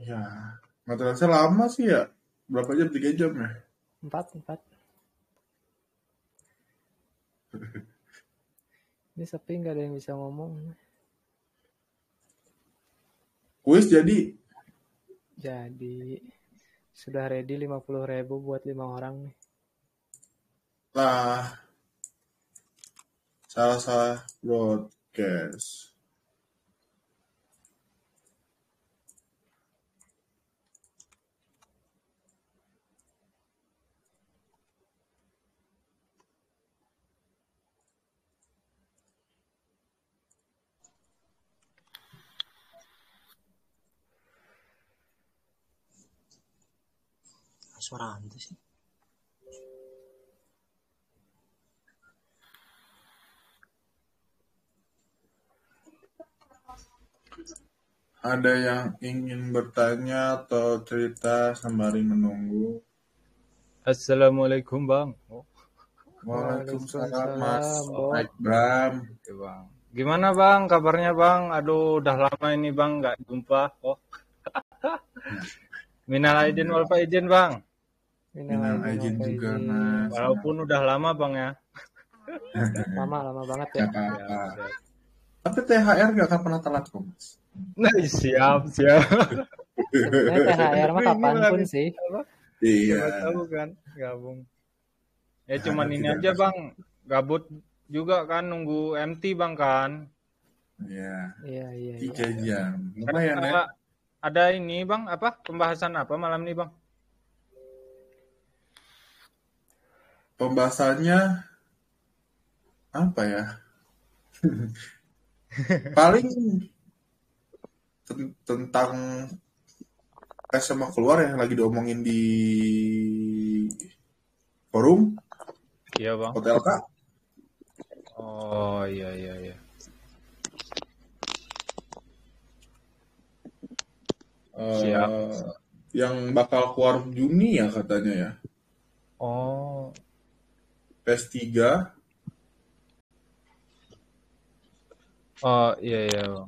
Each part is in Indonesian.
Ya, materialnya lama sih ya. Berapa jam? 3 jam ya? 4. Ini sepi, nggak ada yang bisa ngomong. Kuis jadi? Jadi sudah ready 50.000 buat 5 orang nih. Lah, salah broadcast. Suara hantu sih. Ada yang ingin bertanya atau cerita sembari menunggu? Assalamualaikum bang. Waalaikumsalam Mas Bang. Bram. Oke, bang. Gimana bang kabarnya bang? Aduh udah lama ini bang nggak jumpa. Minal aidin wal faizin bang. Minal aidin juga Mas. Walaupun udah lama bang ya. Lama banget ya. Gak apa-apa. Tapi THR gak akan pernah telat kok Mas. Nah, siap. Sebenarnya THR mah kapanpun sih. Iya. Siapa tahu kan gabung. Ya cuman ini aja bang. Gabut juga kan nunggu MT bang kan. Iya. 3 Iya. jam. Lumayan ya. Ada ini bang apa pembahasan apa malam ini bang? Pembahasannya apa ya? Paling tentang tes sama keluar yang lagi diomongin di forum. Iya bang. Hotel K. Oh iya. Siap. Yang bakal keluar Juni ya katanya ya. Oh. PS3. Oh iya bang.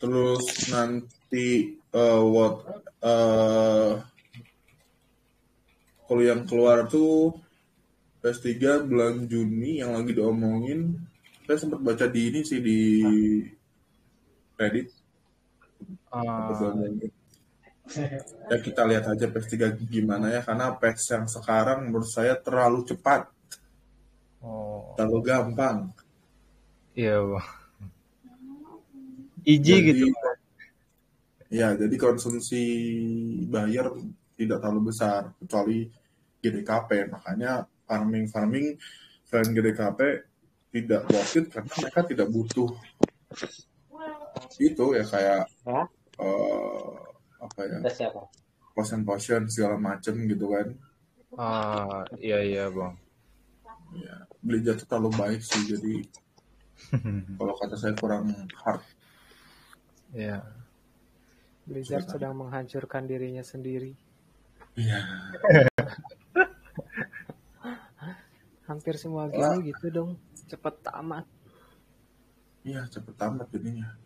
Terus nanti kalau yang keluar tuh PS3 bulan Juni yang lagi diomongin. Saya sempat baca di ini sih di Reddit. Ya kita lihat aja PS3 gimana ya, karena PS yang sekarang menurut saya terlalu cepat. Terlalu gampang. Iya bang. Easy gitu. Ya, jadi konsumsi bayar tidak terlalu besar kecuali GDKP. Makanya farming selain GDKP tidak worth it karena mereka tidak butuh itu ya kayak apa ya, potion segala macem gitu kan. Iya bang. Ya, beli jatuh terlalu baik sih, jadi kalau kata saya kurang hard. Iya. Blizzard sedang menghancurkan dirinya sendiri. Iya. Hampir semua game gitu dong, cepet tamat. Iya, cepet tamat jadinya.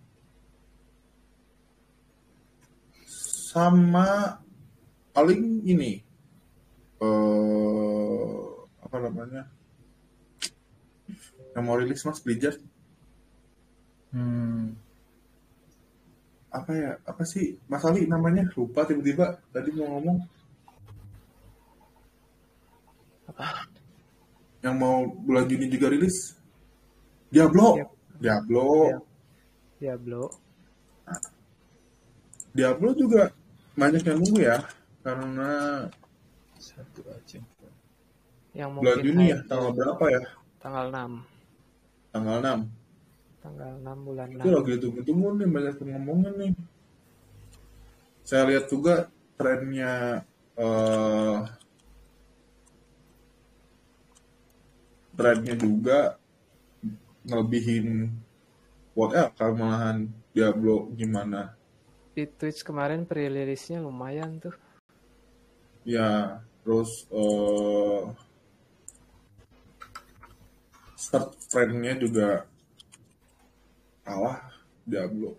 Sama paling ini apa namanya, yang mau rilis Mas Blizzard. Apa sih Mas Ali namanya, lupa tiba-tiba tadi mau ngomong. Apa? Yang mau bulan Juni juga rilis Diablo. Nah, Diablo juga banyak yang nunggu ya, karena yang bulan Juni ya, tanggal berapa ya? Tanggal 6 bulan 6. Itu lagi tunggu-tunggu nih, banyak yang ngomongin nih. Saya lihat juga trennya juga ngelebihin kalau malahan Diablo gimana. Di Twitch kemarin pre-release-nya lumayan tuh. Ya, terus start trend-nya juga kalah Diablo.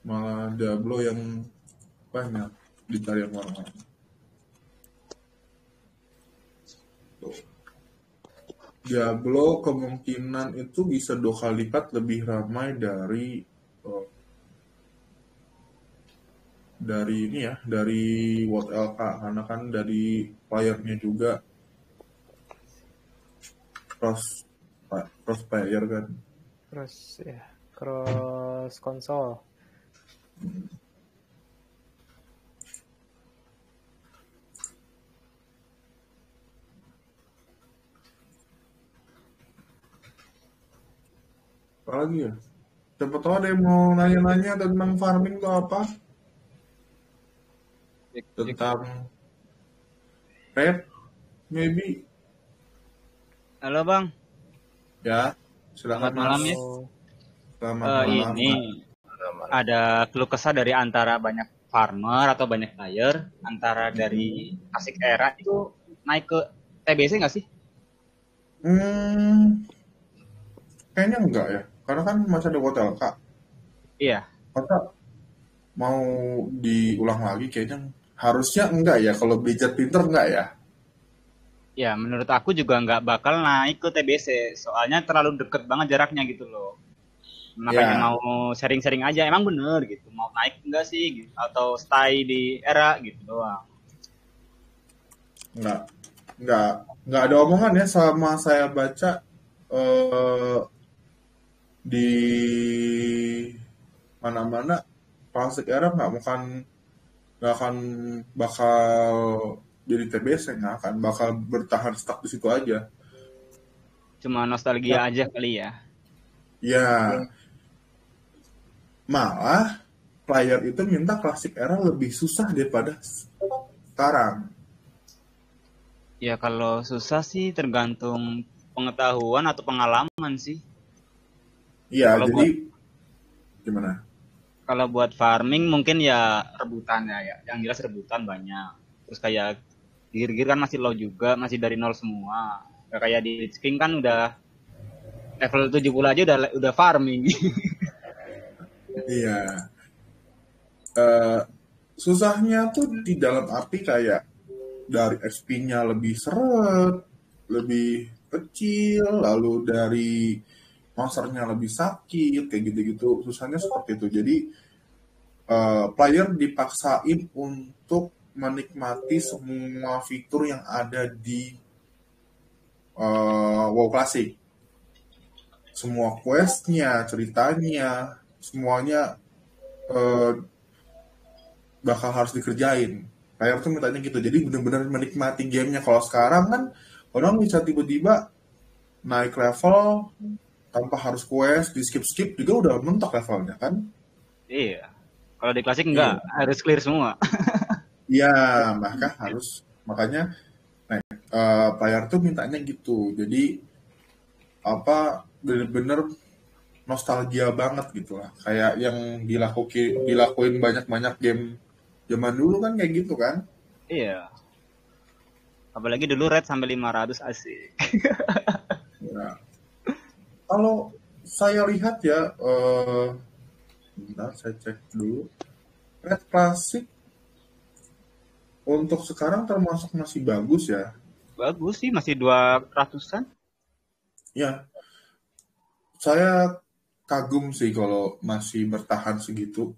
malah Diablo yang banyak dicari orang-orang. Diablo kemungkinan itu bisa 2 kali lipat lebih ramai dari ini ya, dari World LK, karena kan dari playernya juga cross player kan. Cross konsol. Apa lagi ya? Siapa tahu ada yang mau nanya-nanya tentang farming atau apa? Tentang red, maybe. Halo Bang, Ya, silakan selamat malam ya. Selamat malam. Ini ada keluh kesah dari antara banyak farmer atau banyak player, antara dari Asik Era itu naik ke TBC nggak sih? Kayaknya enggak ya, karena kan masih ada hotel Kak. Iya. Masa mau diulang lagi kayaknya harusnya enggak ya, kalau budget pinter enggak ya? Ya, menurut aku juga nggak bakal naik ke TBC, soalnya terlalu deket banget jaraknya gitu loh. Makanya Ya, mau sharing-sharing aja, emang bener gitu, mau naik enggak sih, gitu. Atau stay di Era gitu doang. enggak. Enggak ada omongan ya, sama saya baca eh, di mana-mana Pasik Arab nggak akan bakal jadi TBC, nggak akan bakal bertahan stuck di situ aja. Cuma nostalgia aja kali ya. Ya, malah player itu minta Classic Era lebih susah daripada sekarang. Ya kalau susah sih tergantung pengetahuan atau pengalaman sih. Iya, Kalau jadi buat gimana? Kalau buat farming mungkin ya rebutan ya. Yang jelas rebutan banyak. Terus kayak gear-gear kan masih low juga, masih dari nol semua. Gak kayak di Lich King kan udah level 70 aja udah farming. Iya. Eh, Susahnya tuh di dalam api, kayak dari XP-nya lebih seret, lebih kecil, lalu dari monsternya lebih sakit, kayak gitu-gitu. Susahnya seperti itu. Jadi player dipaksain untuk menikmati semua fitur yang ada di WoW Classic. Semua questnya, ceritanya, semuanya eh, bakal harus dikerjain. Player tuh mintanya gitu. Jadi benar-benar menikmati gamenya. Kalau sekarang kan orang bisa tiba-tiba naik level tanpa harus quest, di skip-skip juga udah mentok levelnya kan? Iya. Kalau di klasik Iya. enggak, harus clear semua. Iya, makanya player tuh mintanya gitu. Jadi apa, bener-bener nostalgia banget gitu lah. Kayak yang dilakuin banyak-banyak game zaman dulu kan kayak gitu kan. Iya. Apalagi dulu red sampai 500 asik. Nah, kalau saya lihat ya, bentar saya cek dulu. Red Classic untuk sekarang termasuk masih bagus ya. Bagus sih, masih 200-an. Ya, saya kagum sih kalau masih bertahan segitu.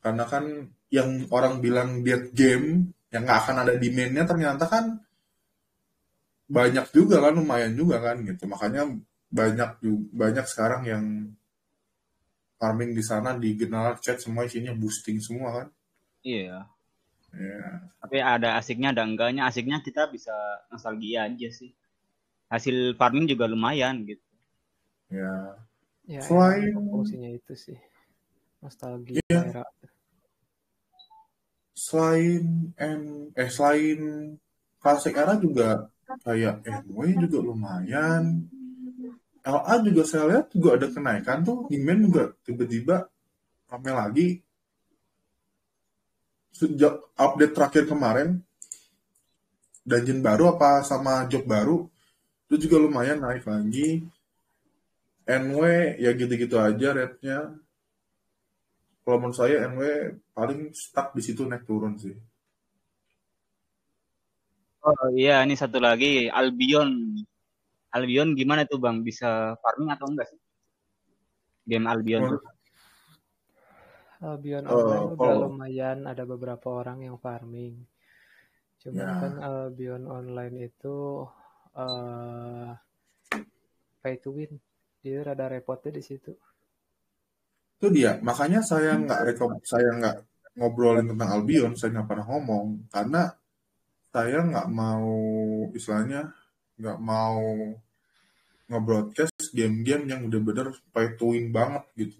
Karena kan yang orang bilang dead game, yang nggak akan ada demand-nya, ternyata kan banyak juga kan, lumayan juga kan gitu. Makanya banyak sekarang yang farming di sana, di general chat semua isinya boosting semua kan. Iya. Ya, Tapi ada asiknya, ada enggaknya. Asiknya kita bisa nostalgia aja sih. Hasil farming juga lumayan gitu. ya. Ya, Selain emang fungsinya itu sih. Nostalgia Iya. era. Selain Classic Era juga kayak MW juga lumayan. LA juga saya lihat juga ada kenaikan tuh, demand juga tiba-tiba rame lagi sejak update terakhir kemarin, dungeon baru apa sama job baru itu juga lumayan naik lagi. NW ya gitu-gitu aja rate-nya. Kalau menurut saya NW paling stuck di situ naik turun sih. Oh iya, ini satu lagi Albion. Albion gimana tuh Bang? Bisa farming atau enggak sih? Game Albion tuh. Menurut Albion Online udah kalau lumayan, ada beberapa orang yang farming. Cuman kan ya Albion Online itu eh pay to win. Jadi rada repotnya di situ. itu dia. Makanya saya nggak ngobrolin tentang Albion, saya nggak pernah ngomong karena saya nggak mau istilahnya nggak mau nge-broadcast game-game yang udah bener pay to win banget gitu.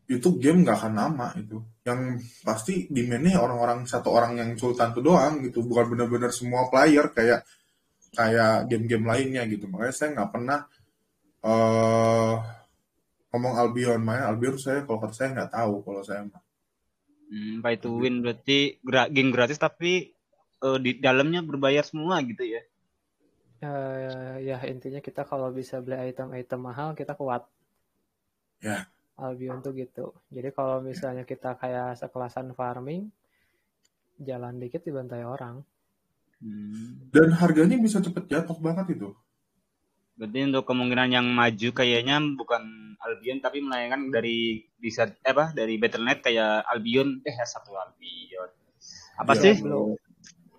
Itu game nggak akan lama itu. Yang pasti demand-nya orang-orang satu orang yang sultan itu doang gitu, bukan bener-bener semua player kayak kayak game-game lainnya gitu. Makanya saya nggak pernah eh ngomong Albion, makanya Albion saya kalau kata saya nggak tahu kalau saya mah. Pay to win berarti game gratis tapi di dalamnya berbayar semua gitu ya. Ya intinya kita kalau bisa beli item-item mahal kita kuat. Ya. Albion tuh gitu. Jadi kalau misalnya kita kayak sekelasan farming, jalan dikit dibantai orang. Dan harganya bisa cepet jatuh banget itu. Berarti untuk kemungkinan yang maju kayaknya bukan Albion tapi melainkan dari dari Battle.net kayak Albion satu Albion. Apa sih?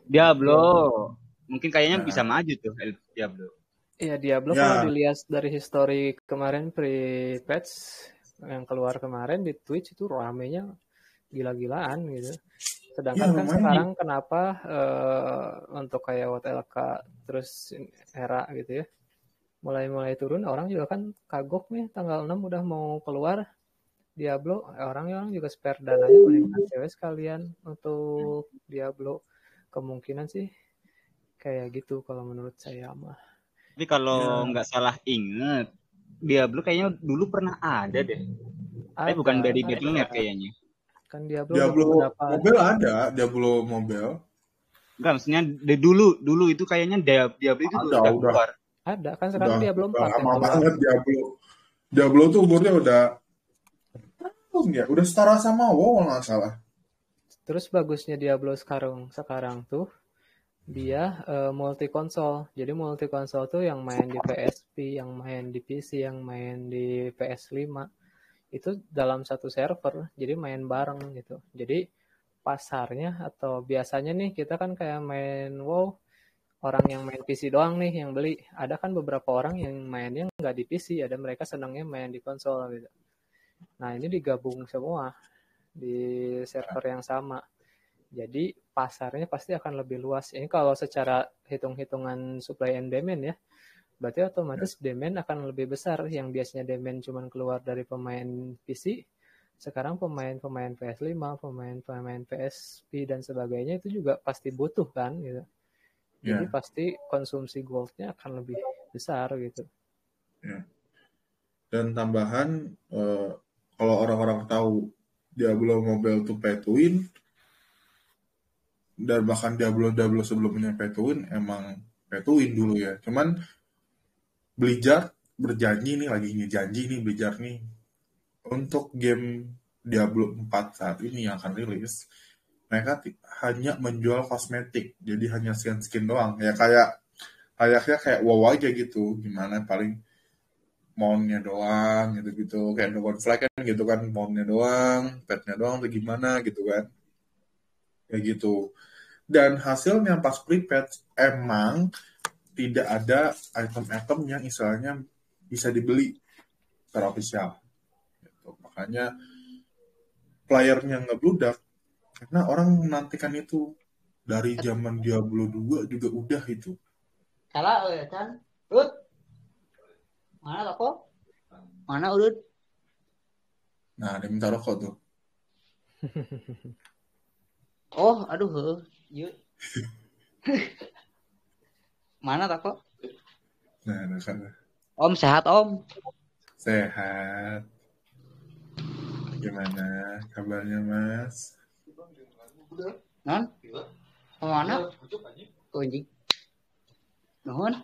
Diablo. Mungkin kayaknya bisa maju tuh Diablo. Iya Diablo kalau dilihat dari histori kemarin pre-patch yang keluar kemarin di Twitch itu ramenya gila-gilaan gitu. Sedangkan kan sekarang kenapa untuk kayak WTLK terus era gitu ya mulai turun, orang juga kan kagok nih tanggal 6 udah mau keluar Diablo, orang juga spare dananya mendingan cewek sekalian untuk Diablo. Kemungkinan sih kayak gitu kalau menurut saya mah. Tapi kalau nggak salah inget, Diablo kayaknya dulu pernah ada deh. Tapi bukan dari Battle.net kayaknya. Kan Diablo Mobile ada, Diablo Mobile. Enggak, maksudnya dulu itu kayaknya Diablo itu udah keluar. Ada, kan sekarang Diablo 4 yang lama banget Diablo tuh umurnya udah setara sama WoW kalau nggak salah. Terus bagusnya Diablo sekarang tuh dia multi konsol. Jadi multi konsol tuh yang main di PSP, yang main di PC, yang main di PS5 itu dalam satu server. Jadi main bareng gitu. Jadi pasarnya atau biasanya nih kita kan kayak main WoW, orang yang main PC doang nih yang beli. Ada kan beberapa orang yang mainnya nggak di PC, ada mereka senangnya main di konsol gitu. Nah ini digabung semua di server yang sama. Jadi pasarnya pasti akan lebih luas. Ini kalau secara hitung-hitungan supply and demand ya, berarti otomatis demand akan lebih besar. Yang biasanya demand cuma keluar dari pemain PC, sekarang pemain-pemain PS5, pemain-pemain PSP dan sebagainya itu juga pasti butuh kan gitu. Jadi pasti konsumsi goldnya akan lebih besar gitu. Dan tambahan kalau orang-orang tahu Diablo Mobile itu pay to win, dan bahkan Diablo sebelumnya pay to win, emang pay to win dulu ya. Cuman Blizzard berjanji nih, lagi janji nih Blizzard nih, untuk game Diablo 4 saat ini yang akan rilis, mereka hanya menjual kosmetik, jadi hanya skin doang. Ya kayaknya kayak WoW aja gitu, gimana paling mountnya doang gitu kayak Dragonfly kan gitu kan, mountnya doang, petnya doang atau gimana gitu kan, kayak gitu. Dan hasilnya pas pre-patch emang tidak ada item-item yang istilahnya bisa dibeli secara official gitu. Makanya playernya ngebludak karena orang menantikan itu dari zaman Diablo 2 juga udah itu. Salah ya kan? Rut. Mana toko? Mana urut? Nah, dia minta rokok tuh. Oh, aduh, yuk. Mana toko? Nah, kan. Om sehat Om. Sehat. Gimana kabarnya Mas? Non? Mana? Kunjing. Nuhun.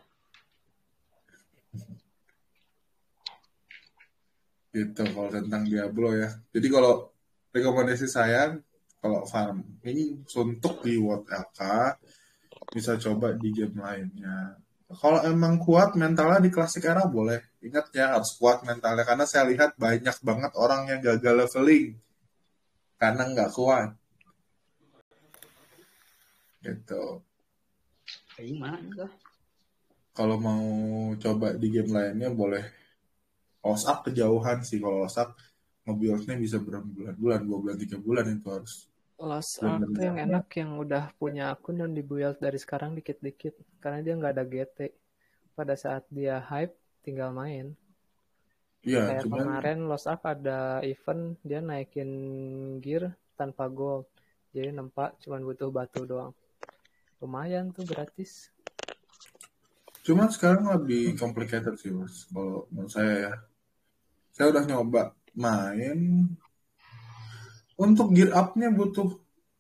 Gitu kalau tentang Diablo ya. Jadi kalau rekomendasi saya kalau farm ini suntuk di World LK bisa coba di game lainnya. Kalau emang kuat mentalnya di klasik era boleh. Ingat ya harus kuat mentalnya karena saya lihat banyak banget orang yang gagal leveling karena nggak kuat. Gitu. Kayak gimana enggak? Kalau mau coba di game lainnya boleh. Osak kejauhan sih kalau osak nge-build-nya bisa berbulan-bulan, 2 bulan, 3 bulan itu harus Lost Ark tuh yang bener-bener. enak yang udah punya akun dan dibuild dari sekarang dikit-dikit. Karena dia nggak ada GT. Pada saat dia hype, tinggal main. Iya, Kayak cuman kemarin Lost Ark ada event, dia naikin gear tanpa gold. Jadi nempak cuma butuh batu doang. Lumayan tuh gratis. sekarang lebih complicated sih Mas. Kalau menurut saya ya. Saya udah nyoba main untuk gear up-nya butuh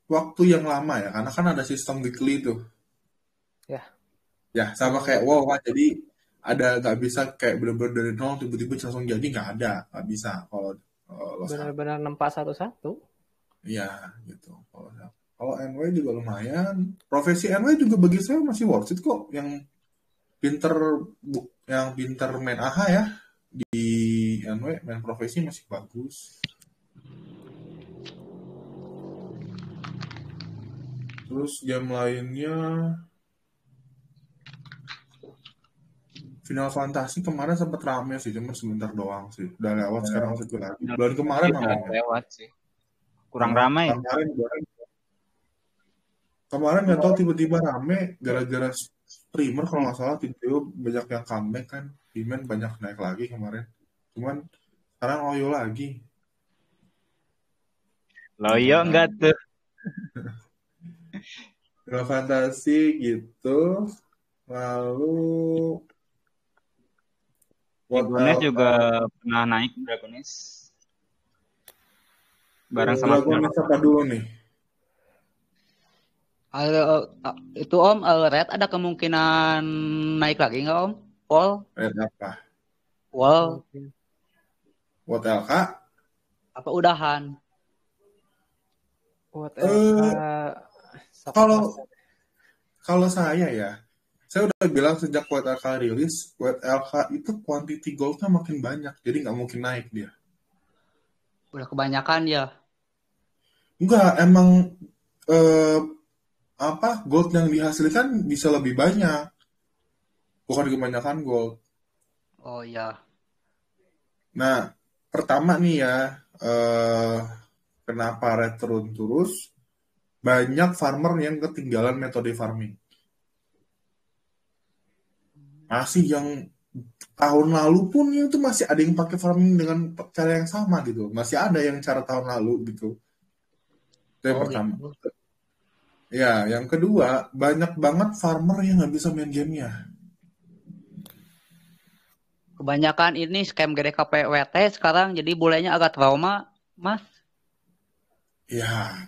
waktu yang lama ya karena kan ada sistem weekly tuh. Ya. Ya, sama kayak WoW kan. Jadi ada nggak bisa kayak bener-bener dari nol tiba-tiba langsung jadi nggak ada, nggak bisa kalau Lost Ark. Benar-benar nempak satu-satu. Iya, gitu. Kalau NW juga lumayan. Profesi NW juga bagi saya masih worth it kok. Yang pinter main AH ya di NW main profesi masih bagus. Terus game lainnya Final Fantasy kemarin sempat rame sih, cuma sebentar doang sih. Udah lewat sekarang satu lagi. Bulan kemarin Udah namanya. lewat sih. Kurang ramai. Kemarin nggak tahu tiba-tiba rame gara-gara streamer kalau nggak salah tiba-tiba banyak yang comeback kan, demand banyak naik lagi kemarin. Cuman sekarang loyo lagi. Loyo enggak tuh. Final Fantasy gitu. Lalu Dragones juga pernah naik Dragones. Bareng sama Dragones apa dulu nih? Itu Om, Red ada kemungkinan naik lagi nggak Om? Red apa? Wall What LK? apa udahan? Kalau saya ya, saya udah bilang sejak White LK rilis, White LK itu quantity goldnya makin banyak, jadi nggak mungkin naik dia. Udah kebanyakan ya? Enggak, emang gold yang dihasilkan bisa lebih banyak, bukan kebanyakan gold. Oh ya. Nah, pertama nih ya, kenapa red turun terus? Banyak farmer yang ketinggalan metode farming. Masih yang tahun lalu pun itu masih ada yang pakai farming dengan cara yang sama gitu. Masih ada yang cara tahun lalu gitu. Itu yang pertama. Gitu. Ya, yang kedua, banyak banget farmer yang nggak bisa main gamenya. Kebanyakan ini scam GDKP WT sekarang jadi bulenya agak trauma, Mas. Ya.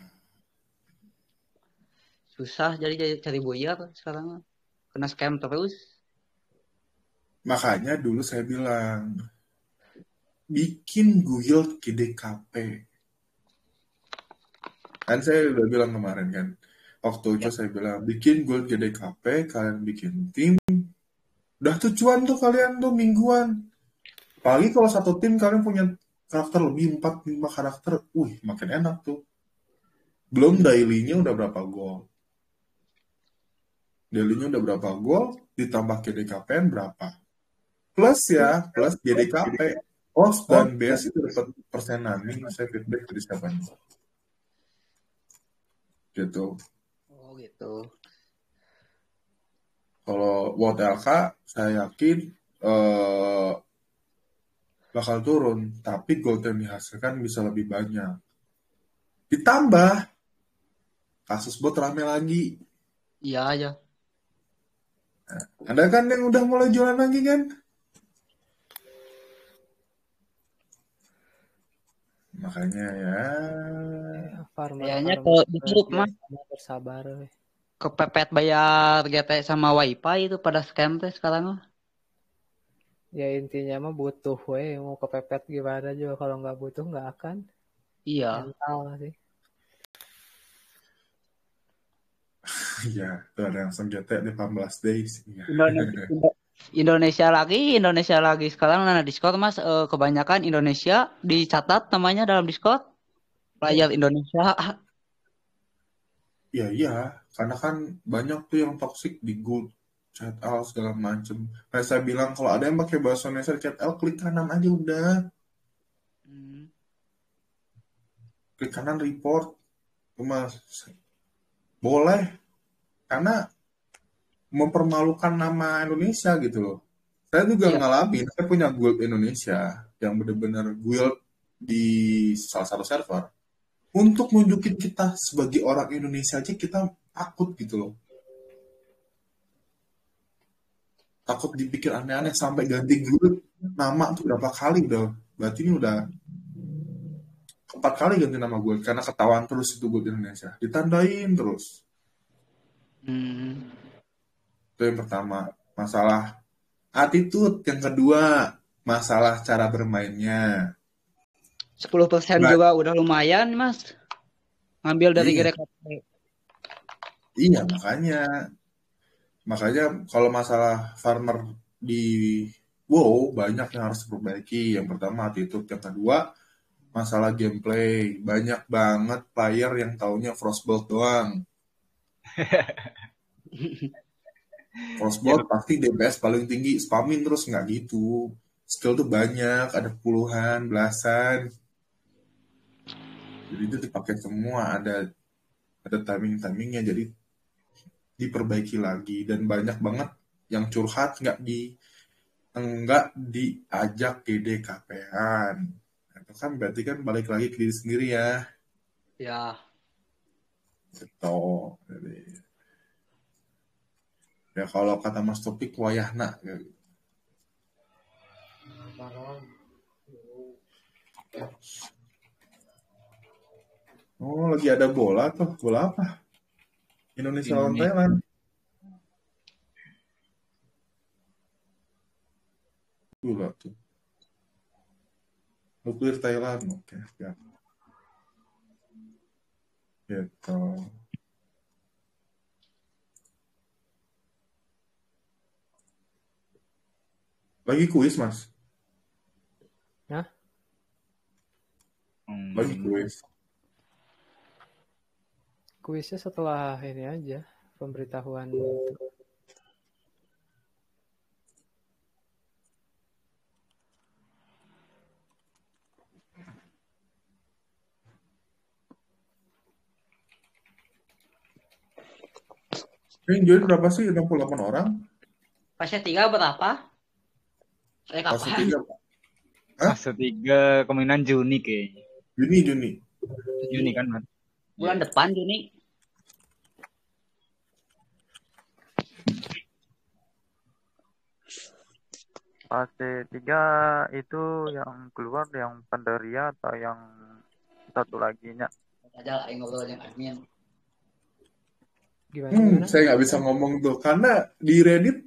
Susah jadi cari buyar sekarang. Kena scam terus. Makanya dulu saya bilang, bikin guild GDKP. Kan saya udah bilang kemarin kan, waktu itu saya bilang, bikin guild GDKP, kalian bikin tim, udah tuh cuan tuh kalian tuh mingguan. Apalagi kalau satu tim kalian punya karakter lebih 4-5 karakter, makin enak tuh. Belum daily-nya udah berapa gol. Daily-nya udah berapa gol, ditambah GDKP berapa. Plus GDKP, host dan base itu dapat persenan. Ini saya feedback dari siapa nih. Gitu. Oh gitu. Kalau World LK, saya yakin bakal turun, tapi gold yang dihasilkan bisa lebih banyak. Ditambah kasus bot rame lagi. Iya aja. Nah, ada kan yang udah mulai jualan lagi kan? Makanya ya. Kayaknya kalau dulu mah bersabar. Kepepet bayar GT sama wifi itu pada scam teh sekarang mah. Ya intinya mah butuh we, mau kepepet gimana juga kalau nggak butuh nggak akan. Iya. Mental sih. Iya, tuh ada yang senggete di 18 days. Iya. Indonesia lagi sekarang nah Discord Mas kebanyakan Indonesia dicatat namanya dalam Discord player Indonesia. Iya, iya. Karena kan banyak tuh yang toxic di good chat out segala macem. Kayak saya bilang kalau ada yang pakai bahasa Indonesia di chat out, klik kanan aja udah. Hmm. Klik kanan report. Cuma boleh. Karena mempermalukan nama Indonesia gitu loh. Saya juga Iya. ngalamin, saya punya guild Indonesia yang benar-benar guild di salah satu server. Untuk nunjukin kita sebagai orang Indonesia aja kita takut gitu loh. Takut dipikir aneh-aneh sampai ganti guild nama tuh berapa kali udah. Berarti ini udah 4 kali ganti nama gue karena ketahuan terus itu guild Indonesia. Ditandain terus. Itu yang pertama, masalah attitude. Yang kedua, masalah cara bermainnya. 10% Nah, juga udah lumayan Mas. Ngambil dari iya, GDKP. iya makanya kalau masalah farmer di WoW banyak yang harus diperbaiki. Yang pertama attitude, yang kedua masalah gameplay. Banyak banget player yang taunya Frostbolt doang. Frostbolt pasti DPS paling tinggi, spamin terus, nggak gitu. Skill tuh banyak, ada puluhan, belasan. Jadi itu dipakai semua, ada timing-timingnya, jadi diperbaiki lagi. Dan banyak banget yang curhat nggak diajak GDKP-an. Itu kan berarti kan balik lagi ke diri sendiri ya. Ya. Gitu. Jadi, ya kalau kata Mas Topik wayahna. Oh, lagi ada bola tuh. Bola apa? Indonesia lawan Indonesia. Thailand. Bola tuh. Nuklir Thailand. Oke, ya. Gitu. Lagi kuis, Mas. Nah, Lagi kuis. kuisnya setelah ini aja pemberitahuan itu. Ini join berapa sih? 68 orang? Fase 3 berapa? Fase Kapan? 3, Pak. Hah? Fase 3 kemungkinan Juni kayaknya. Juni. Juni kan, Mas? Bulan depan Juni. Fase 3 itu yang keluar yang Pandaria atau yang satu laginya? Ada lah yang ngobrol dengan admin. Gimana? Saya nggak bisa ngomong tuh karena di Reddit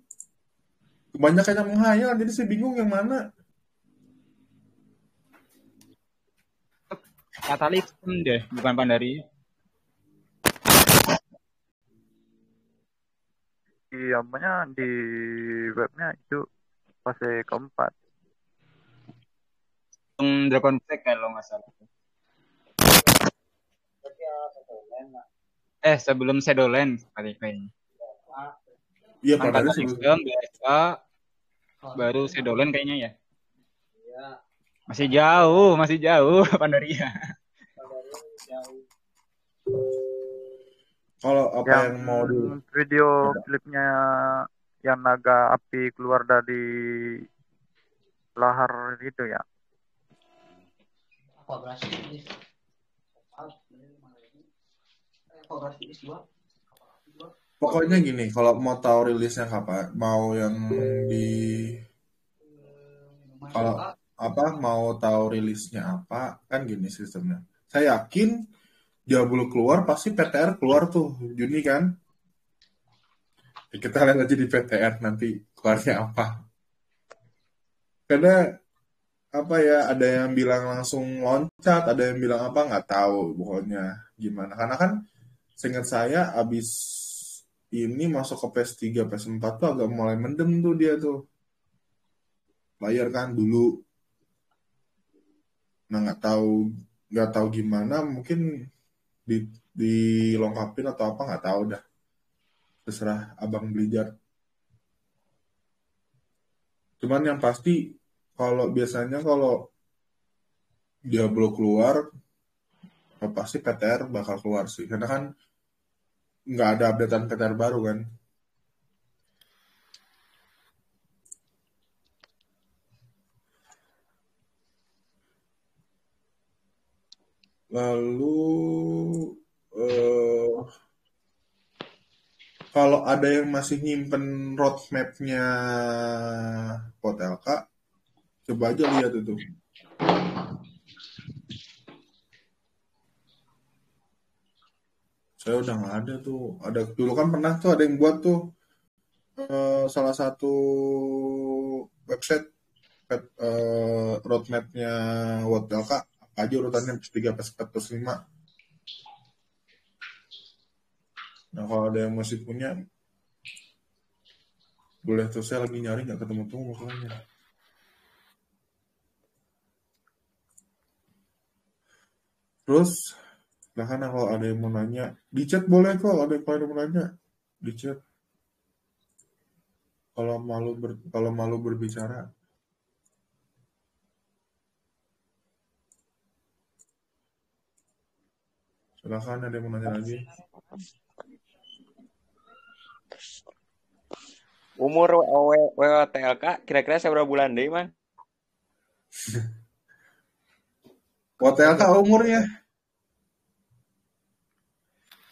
kebanyakan yang menghayal, jadi saya bingung yang mana. Katalism deh, bukan Pandaria. Iya, namanya di webnya itu fase keempat. Dragon Flag kalau nggak salah. Sebelum Shadowlands kayaknya. Iya, Kan padahal Katalism, BSA, baru Shadowlands kayaknya ya. Masih jauh Pandaria. kalau apa yang mau di video klipnya yang naga api keluar dari lahar itu ya. Apa berhasil? pokoknya gini, kalau mau tahu rilisnya kapan, mau yang di kalau apa mau tahu rilisnya apa kan gini sistemnya. Saya yakin Diablo keluar pasti PTR keluar tuh Juni kan. Ya, kita lihat aja di PTR nanti keluarnya apa. Karena apa ya, ada yang bilang langsung loncat, ada yang bilang apa nggak tahu pokoknya gimana. Karena kan seingat saya abis ini masuk ke PS3, PS4 tuh agak mulai mendem tuh dia tuh. Layar kan dulu. Nah nggak tahu gimana, mungkin di dilengkapin atau apa nggak tahu dah. Terserah Abang Blizzard. Cuman yang pasti kalau biasanya kalau Diablo keluar, pasti PTR bakal keluar sih. Karena kan nggak ada updatean PTR baru kan. Lalu eh, kalau ada yang masih nyimpen roadmap-nya POTLK, coba aja lihat itu. Saya udah nggak ada tuh. Ada dulu kan pernah tuh ada yang buat tuh salah satu website roadmap-nya POTLK, apa aja urutannya PS3, PS4, PS5. Nah kalau ada yang masih punya, boleh tuh, saya lagi nyari nggak ketemu tuh masalahnya. Terus bahkan kalau ada yang mau nanya di chat boleh kok, ada yang mau nanya di chat. Kalau malu berbicara, silakan, ada yang mau nanya lagi. Umur WWTLK kira-kira seberapa bulan deh, Man? POTLK umurnya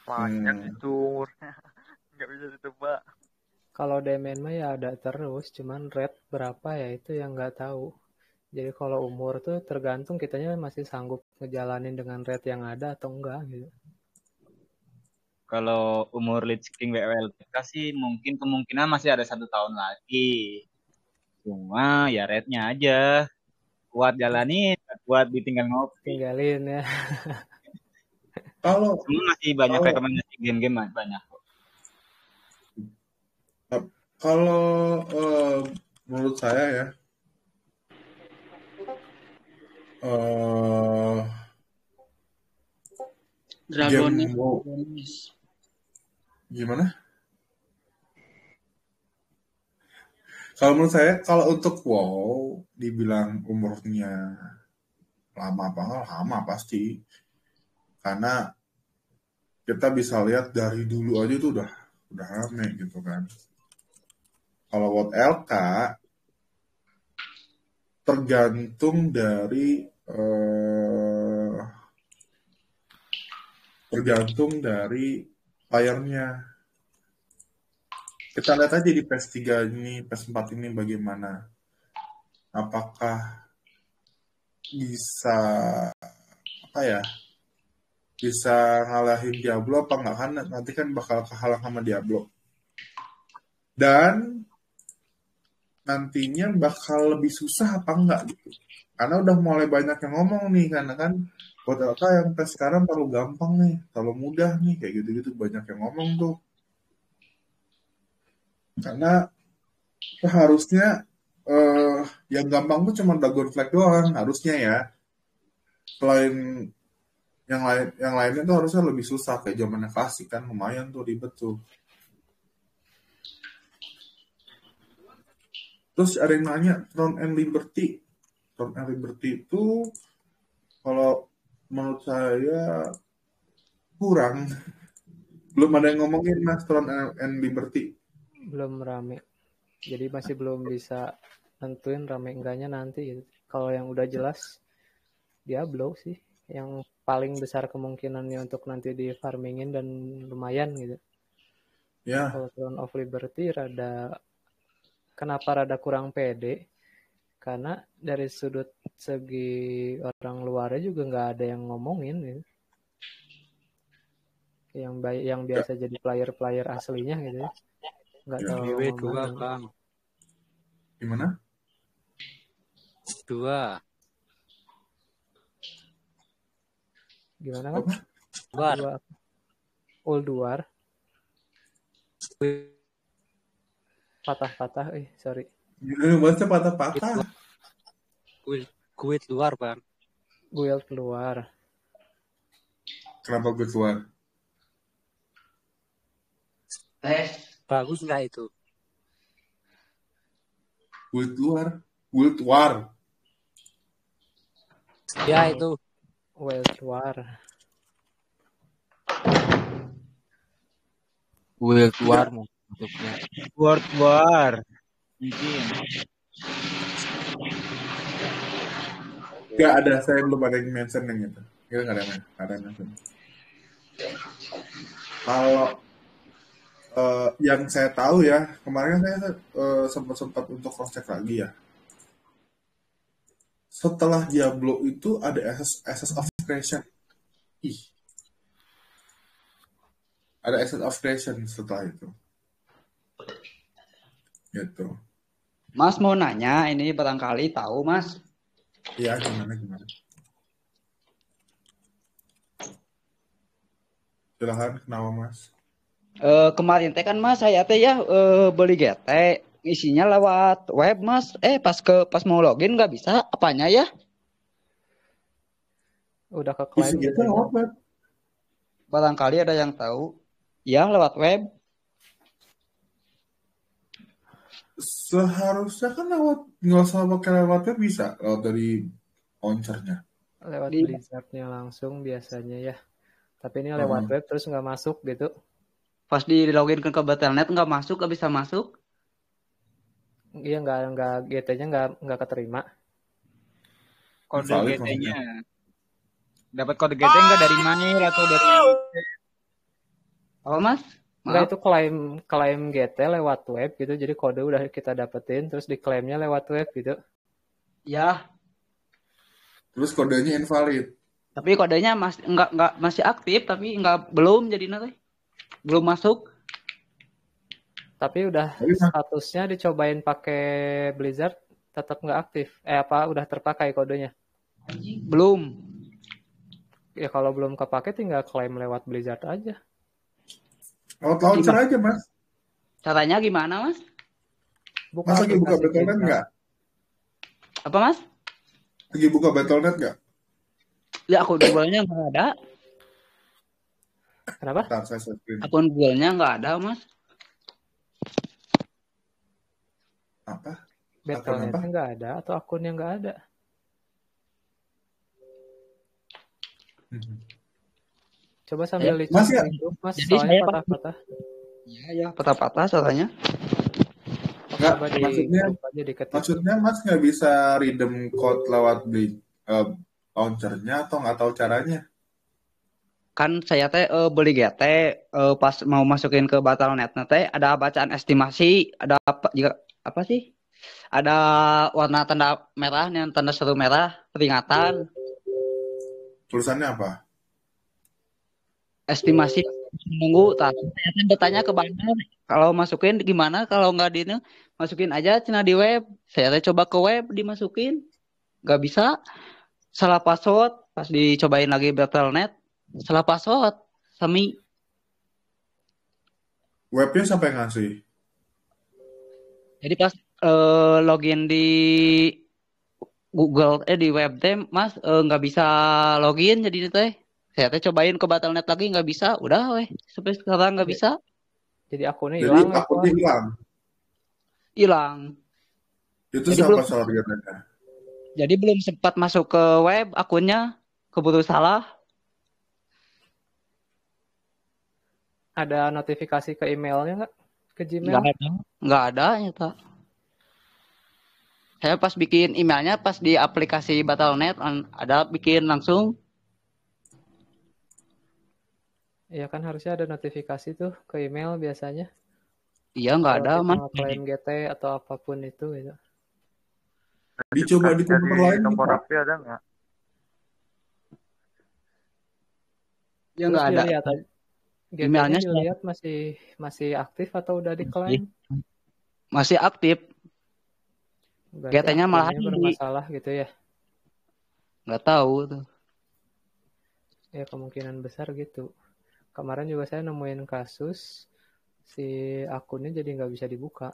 Panjang itu umurnya. Nggak bisa ditebak. Kalau Demian mah ya ada terus, cuman rate berapa ya itu yang nggak tahu. Jadi kalau umur tuh tergantung kitanya masih sanggup ngejalanin dengan rate yang ada atau enggak gitu. Kalau umur Lich King WWLTK sih mungkin kemungkinan masih ada 1 tahun lagi. Cuma ya rate-nya aja. Kuat jalanin, kuat ditinggal ngopi. Tinggalin ya. kalau Semua masih banyak kalau rekomendasi game-game banyak. kalau menurut saya ya, Dragonnya game WoW gimana? Kalau menurut saya, kalau untuk WoW dibilang umurnya lama apa enggak, lama pasti. Karena kita bisa lihat dari dulu aja tuh udah rame gitu kan. Kalau WoW LK tergantung dari layarnya. Kita lihat aja di PS3 ini, PS4 ini bagaimana. Apakah bisa apa ya? Bisa ngalahin Diablo apa enggak, kan nanti kan bakal kehalang sama Diablo. Dan nantinya bakal lebih susah apa enggak gitu. Karena udah mulai banyak yang ngomong nih, karena kan buat apa yang tes sekarang terlalu gampang nih, terlalu mudah nih, kayak gitu-gitu banyak yang ngomong tuh. Karena harusnya yang gampang tuh cuma Dragon Flag doang harusnya ya. Selain yang lainnya tuh harusnya lebih susah, kayak zamannya klasik kan lumayan tuh ribet tuh. Terus ada yang nanya Throne and Liberty. Throne and Liberty itu kalau menurut saya kurang. Belum ada yang ngomongin Mas Throne and Liberty. Belum rame. Jadi masih belum bisa nentuin rame enggaknya nanti gitu. Kalau yang udah jelas Diablo sih yang paling besar kemungkinannya untuk nanti di farmingin dan lumayan gitu. Ya. Kalau Throne of Liberty kenapa rada kurang pede? Karena dari sudut segi orang luarnya juga nggak ada yang ngomongin gitu. Yang biasa jadi player aslinya gitu ya. Nggak terlalu juga, Bang. Gimana? 2. Gimana kan? Apa? War. Old War. Patah-patah, sorry. Ini bahasnya patah-patah. Guild luar, Bang. Guild luar. Kenapa gue keluar? Bagus nggak itu? Guild luar? Guild war. Ya itu. Guild war. Guild war maksudnya. World War. Mungkin. Gak ada, saya belum ada yang mention yang itu. Kita nggak ada yang mention. Kalau yang saya tahu ya, kemarin saya sempat untuk cross check lagi ya. Setelah Diablo itu ada Ashes of Creation. Ada Ashes of Creation setelah itu. Gitu. Mas mau nanya, ini barangkali tahu, Mas. Iya, gimana? Silahkan, kenapa Mas? Kemarin teh kan Mas saya teh ya beli GT, isinya lewat web Mas. Pas mau login nggak bisa, apanya ya? Udah ke klaim Isi gitu. kita lewat web. Barangkali ada yang tahu. Ya lewat web. Seharusnya kan nggak usah pakai lewat web, bisa lewat dari launchernya. Lewat Blizzardnya langsung biasanya ya. Tapi ini lewat web terus nggak masuk gitu. Pas di login ke Battle.net nggak masuk, nggak bisa masuk. Iya nggak GT-nya nggak keterima. Kode Valid GT-nya. Dapat kode GT nggak dari mail atau dari Apa Mas? Enggak, itu klaim GT lewat web gitu. Jadi kode udah kita dapetin terus diklaimnya lewat web gitu. Ya. Terus kodenya invalid. Tapi kodenya masih aktif tapi belum jadi nanti. Belum masuk. Tapi udah statusnya dicobain pakai Blizzard tetap nggak aktif. Udah terpakai kodenya? Belum. Ya kalau belum kepake tinggal klaim lewat Blizzard aja. Lewat launcher aja Mas. Caranya gimana Mas? Mas lagi buka Battle.net nggak? Apa Mas? Lagi buka Battle.net nggak? Ya akun Google-nya nggak ada. Kenapa? Bentar, saya screen. Akun Google-nya nggak ada Mas. Apa? Battle.net nggak ada atau akunnya nggak ada? Coba sambil dicek Mas, jadi soalnya patah-patah. Iya, patah-patah soalnya. Nggak, maksudnya Mas nggak bisa redeem code lewat launchernya atau nggak tahu caranya? Kan saya teh beli GT pas mau masukin ke Battle.net teh ada bacaan estimasi, ada apa sih? Ada warna tanda merah yang tanda seru merah peringatan. Tulisannya apa? Estimasi menunggu. Saya bertanya ke Bang, kalau masukin gimana? Kalau nggak di masukin aja cina di web. Saya coba ke web dimasukin, nggak bisa. Salah password. Pas dicobain lagi Battle.net, salah password. Sami. Webnya sampai ngasih. Jadi pas login di Google di web teh Mas nggak bisa login jadi teh. Saya teh cobain ke Battle.net lagi nggak bisa, udah sampai sekarang nggak bisa. Jadi akunnya hilang. Hilang. Itu siapa salah GT-nya? Jadi belum sempat masuk ke web, akunnya keburu salah. Ada notifikasi ke emailnya nggak? Ke Gmail? Nggak ada nyata. Saya pas bikin emailnya pas di aplikasi Battle.net ada bikin langsung. Iya kan harusnya ada notifikasi tuh ke email biasanya. Iya nggak ada Mas. Klaim GT atau apapun itu gitu. Dicoba di komputer lain nomor HP ada nggak? Ya nggak ada. Emailnya dilihat masih aktif atau udah diklaim? Masih aktif. Berarti Katanya malah akunnya bermasalah gitu ya. nggak tahu tuh. Ya kemungkinan besar gitu. Kemarin juga saya nemuin kasus si akunnya jadi nggak bisa dibuka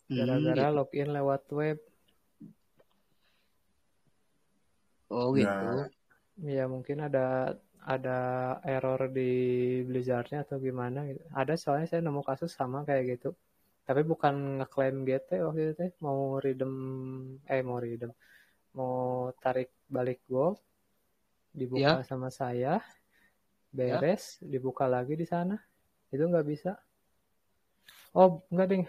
gara-gara Gitu. login lewat web. Oh Ya, gitu. Ya mungkin ada error di Blizzardnya atau gimana gitu. Ada soalnya saya nemu kasus sama kayak gitu. Tapi bukan ngeklaim GT waktu itu teh mau redeem mau tarik balik gold dibuka Ya, sama saya ya. beres dibuka lagi di sana itu nggak bisa. Oh nggak ding,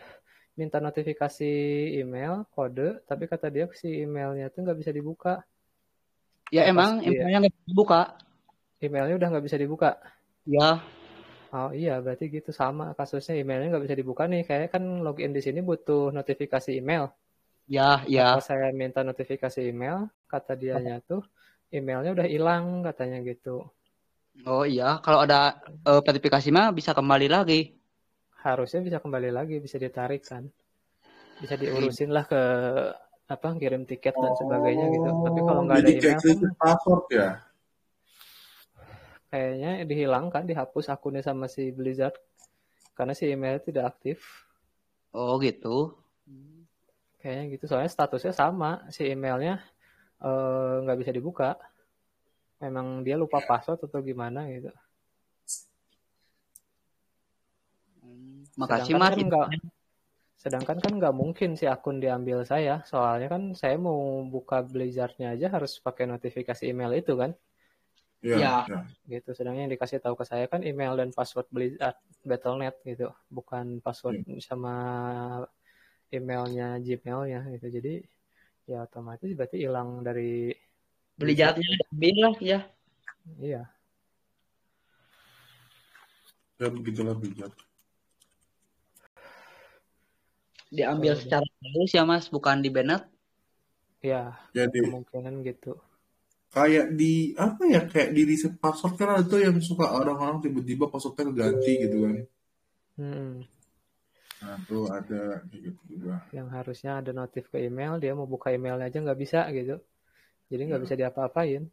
minta notifikasi email kode tapi kata dia si emailnya tuh nggak bisa dibuka. Ya Ya pas emang dia emailnya nggak bisa dibuka. emailnya udah nggak bisa dibuka. Ya, Oh iya berarti gitu sama kasusnya emailnya nggak bisa dibuka nih kayak kan login di sini butuh notifikasi email. Nah, ya. pas saya minta notifikasi email kata dianya tuh emailnya udah hilang katanya gitu. Oh iya, kalau ada notifikasi mah bisa kembali lagi. Harusnya bisa kembali lagi bisa ditarik kan, bisa Iya. diurusin lah ke apa kirim tiket dan sebagainya gitu. Tapi kalau oh, nggak ada jadi kayak email kan krisis password ya? kayaknya dihilangkan, dihapus akunnya sama si Blizzard karena si emailnya tidak aktif. Oh gitu. Kayaknya gitu soalnya statusnya sama si emailnya nggak bisa dibuka. Memang dia lupa password atau gimana gitu. Makasih Sedangkan Mas. kan nggak mungkin si akun diambil saya. Soalnya kan saya mau buka Blizzardnya aja harus pakai notifikasi email itu kan. Iya, Ya. ya. Gitu. Sedangkan yang dikasih tahu ke saya kan email dan password Blizzard Battle.net gitu, bukan password sama emailnya Gmailnya gitu. Jadi ya otomatis berarti hilang dari Blizzard. Blizzardnya diambil lah ya. Iya. Ya begitulah bijak. Diambil Kalau secara halus ya Mas, bukan di banned. ya Jadi kemungkinan gitu. kayak di apa ya, kayak di reset password kan ada tuh yang suka orang-orang tiba-tiba passwordnya ganti gitu kan. Nah tuh ada kayak gitu juga. Yang harusnya ada notif ke email, dia mau buka emailnya aja nggak bisa gitu. Jadi nggak Ya. bisa diapa-apain.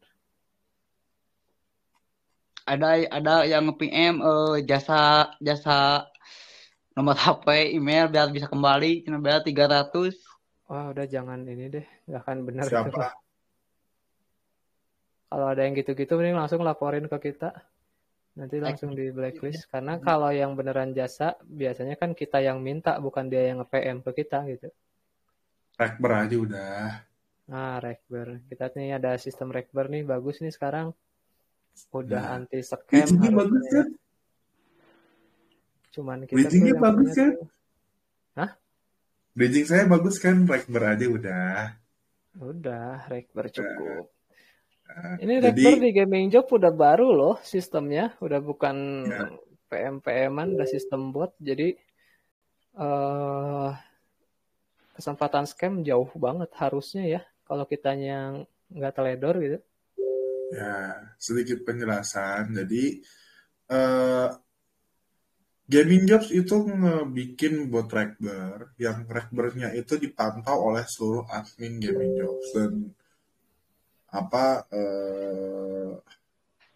Ada yang nge-PM jasa nomor HP, email biar bisa kembali, cuma bayar 300. Wah udah jangan ini deh, nggak akan benar itu. Siapa? Kalau ada yang gitu-gitu mending langsung laporin ke kita. Nanti langsung di blacklist. Karena kalau yang beneran jasa, biasanya kan kita yang minta, bukan dia yang nge-PM ke kita gitu. Rekber aja udah. Nah, Rekber. Kita nih ada sistem Rekber nih, bagus nih sekarang. Udah Nah, anti scam bridgingnya bagus harusnya. kan? Cuman kita tuh Bridgingnya yang bagus punya kan? tuh. Hah? Bridging saya bagus kan? Rekber aja udah. Udah, Rekber cukup. Nah, Ini jadi Rekber di Gaming Job udah baru loh sistemnya. Udah bukan ya, PM-PM-an, udah sistem bot. Jadi kesempatan scam jauh banget harusnya ya. Kalau kitanya nggak teledor gitu. ya sedikit penjelasan. Jadi Gaming Jobs itu ngebikin bot Rekber yang Rekbernya itu dipantau oleh seluruh admin Gaming Jobs dan apa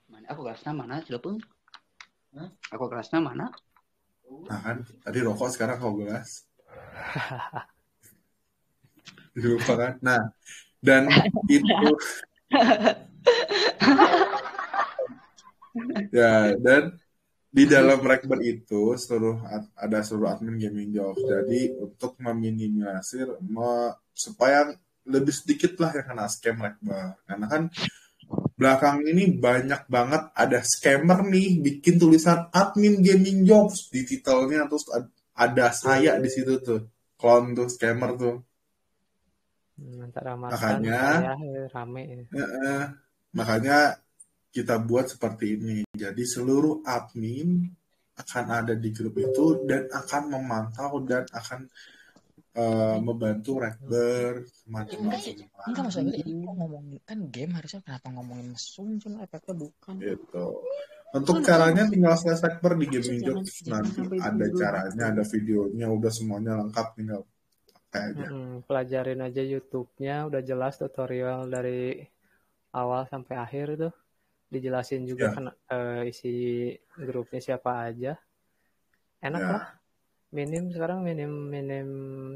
Mana aku kelasnya mana, Cilepeng? Aku kelasnya mana? nah kan tadi rokok sekarang kau gelas lupa kan. Nah dan itu ya dan di dalam Rekber itu ada seluruh admin Gaming Jobs. Jadi untuk meminimalisir supaya lebih sedikit lah yang kena scam Rekber. Karena kan belakang ini banyak banget ada scammer nih bikin tulisan admin Gaming Jobs di titelnya, terus ada saya di situ tuh, clone tuh scammer tuh. Antara Marsan, Makanya saya rame. makanya kita buat seperti ini. Jadi seluruh admin akan ada di grup itu dan akan memantau dan akan membantu Rekber macam-macam. Enggak maksudnya ini kok ngomongin kan game harusnya kenapa ngomongin mesum cuma efeknya bukan. Gitu. Untuk caranya tinggal slash Rekber di Gaming Jobs, nanti ada caranya, ada videonya, udah semuanya lengkap, tinggal pakai aja. Pelajarin aja YouTube-nya, udah jelas tutorial dari awal sampai akhir itu. Dijelasin juga Ya. isi grupnya siapa aja. Enak Ya. lah. Sekarang minim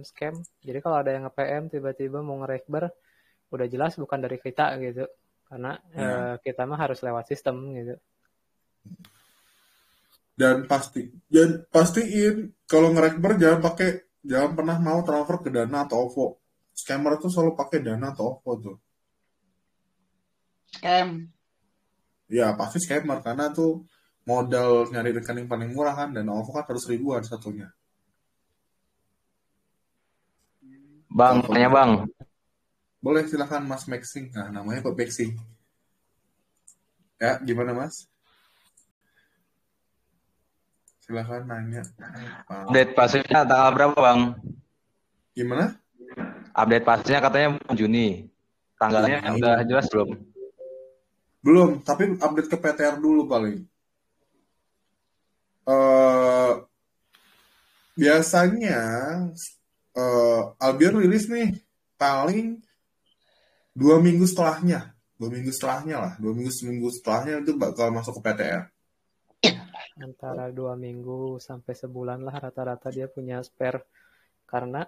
scam. Jadi kalau ada yang nge-PM tiba-tiba mau nge-Rekber, udah jelas bukan dari kita gitu. Karena kita mah harus lewat sistem gitu. Dan pastiin kalau nge-Rekber jangan pernah mau transfer ke Dana atau OVO. Scammer tuh selalu pakai Dana atau OVO tuh. Scam. Ya pasti scammer karena tuh modal nyari rekening paling murah kan, dan OVO kan harus ribuan satunya. Bang, tanya bang. Boleh silakan Mas Maxing. Nah, namanya Pak Maxing. Ya, gimana Mas? Silakan nanya. Update pasifnya tanggal berapa bang? Gimana? Update pasifnya katanya Juni. Tanggalnya udah jelas belum? Belum, tapi update ke PTR dulu paling. Biasanya Albion rilis nih paling 2 minggu setelahnya. 2 minggu setelahnya itu bakal masuk ke PTR. Antara 2 minggu sampai sebulan lah rata-rata dia punya spare. Karena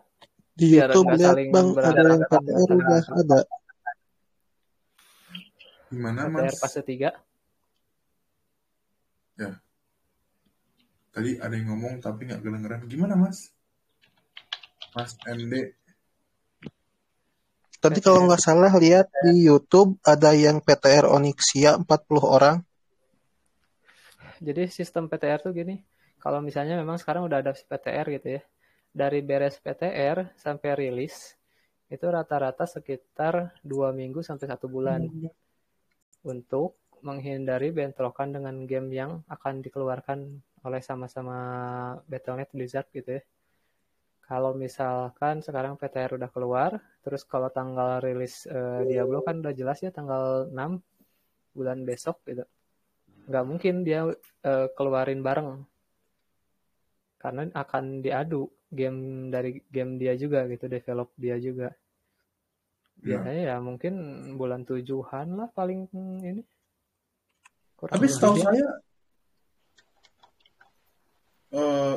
di YouTube lihat bang ada yang PTR udah ada. Gimana PTR Mas? fase 3. Ya. Tadi ada yang ngomong tapi nggak kedengeran. Gimana Mas? Mas ND. Tadi kalau nggak salah lihat di YouTube ada yang PTR Onyxia 40 orang. Jadi sistem PTR tuh gini, kalau misalnya memang sekarang udah ada PTR gitu ya, dari beres PTR sampai rilis, itu rata-rata sekitar 2 minggu sampai 1 bulan. Untuk menghindari bentrokan dengan game yang akan dikeluarkan oleh sama-sama Battle.net Blizzard gitu ya. Kalau misalkan sekarang PTR udah keluar, terus kalau tanggal rilis Diablo kan udah jelas ya tanggal 6 bulan besok gitu. Nggak mungkin dia keluarin bareng. Karena akan diadu game dari game dia juga gitu, develop dia juga. Biasanya ya mungkin bulan 7-an lah paling ini. Tapi setahu saya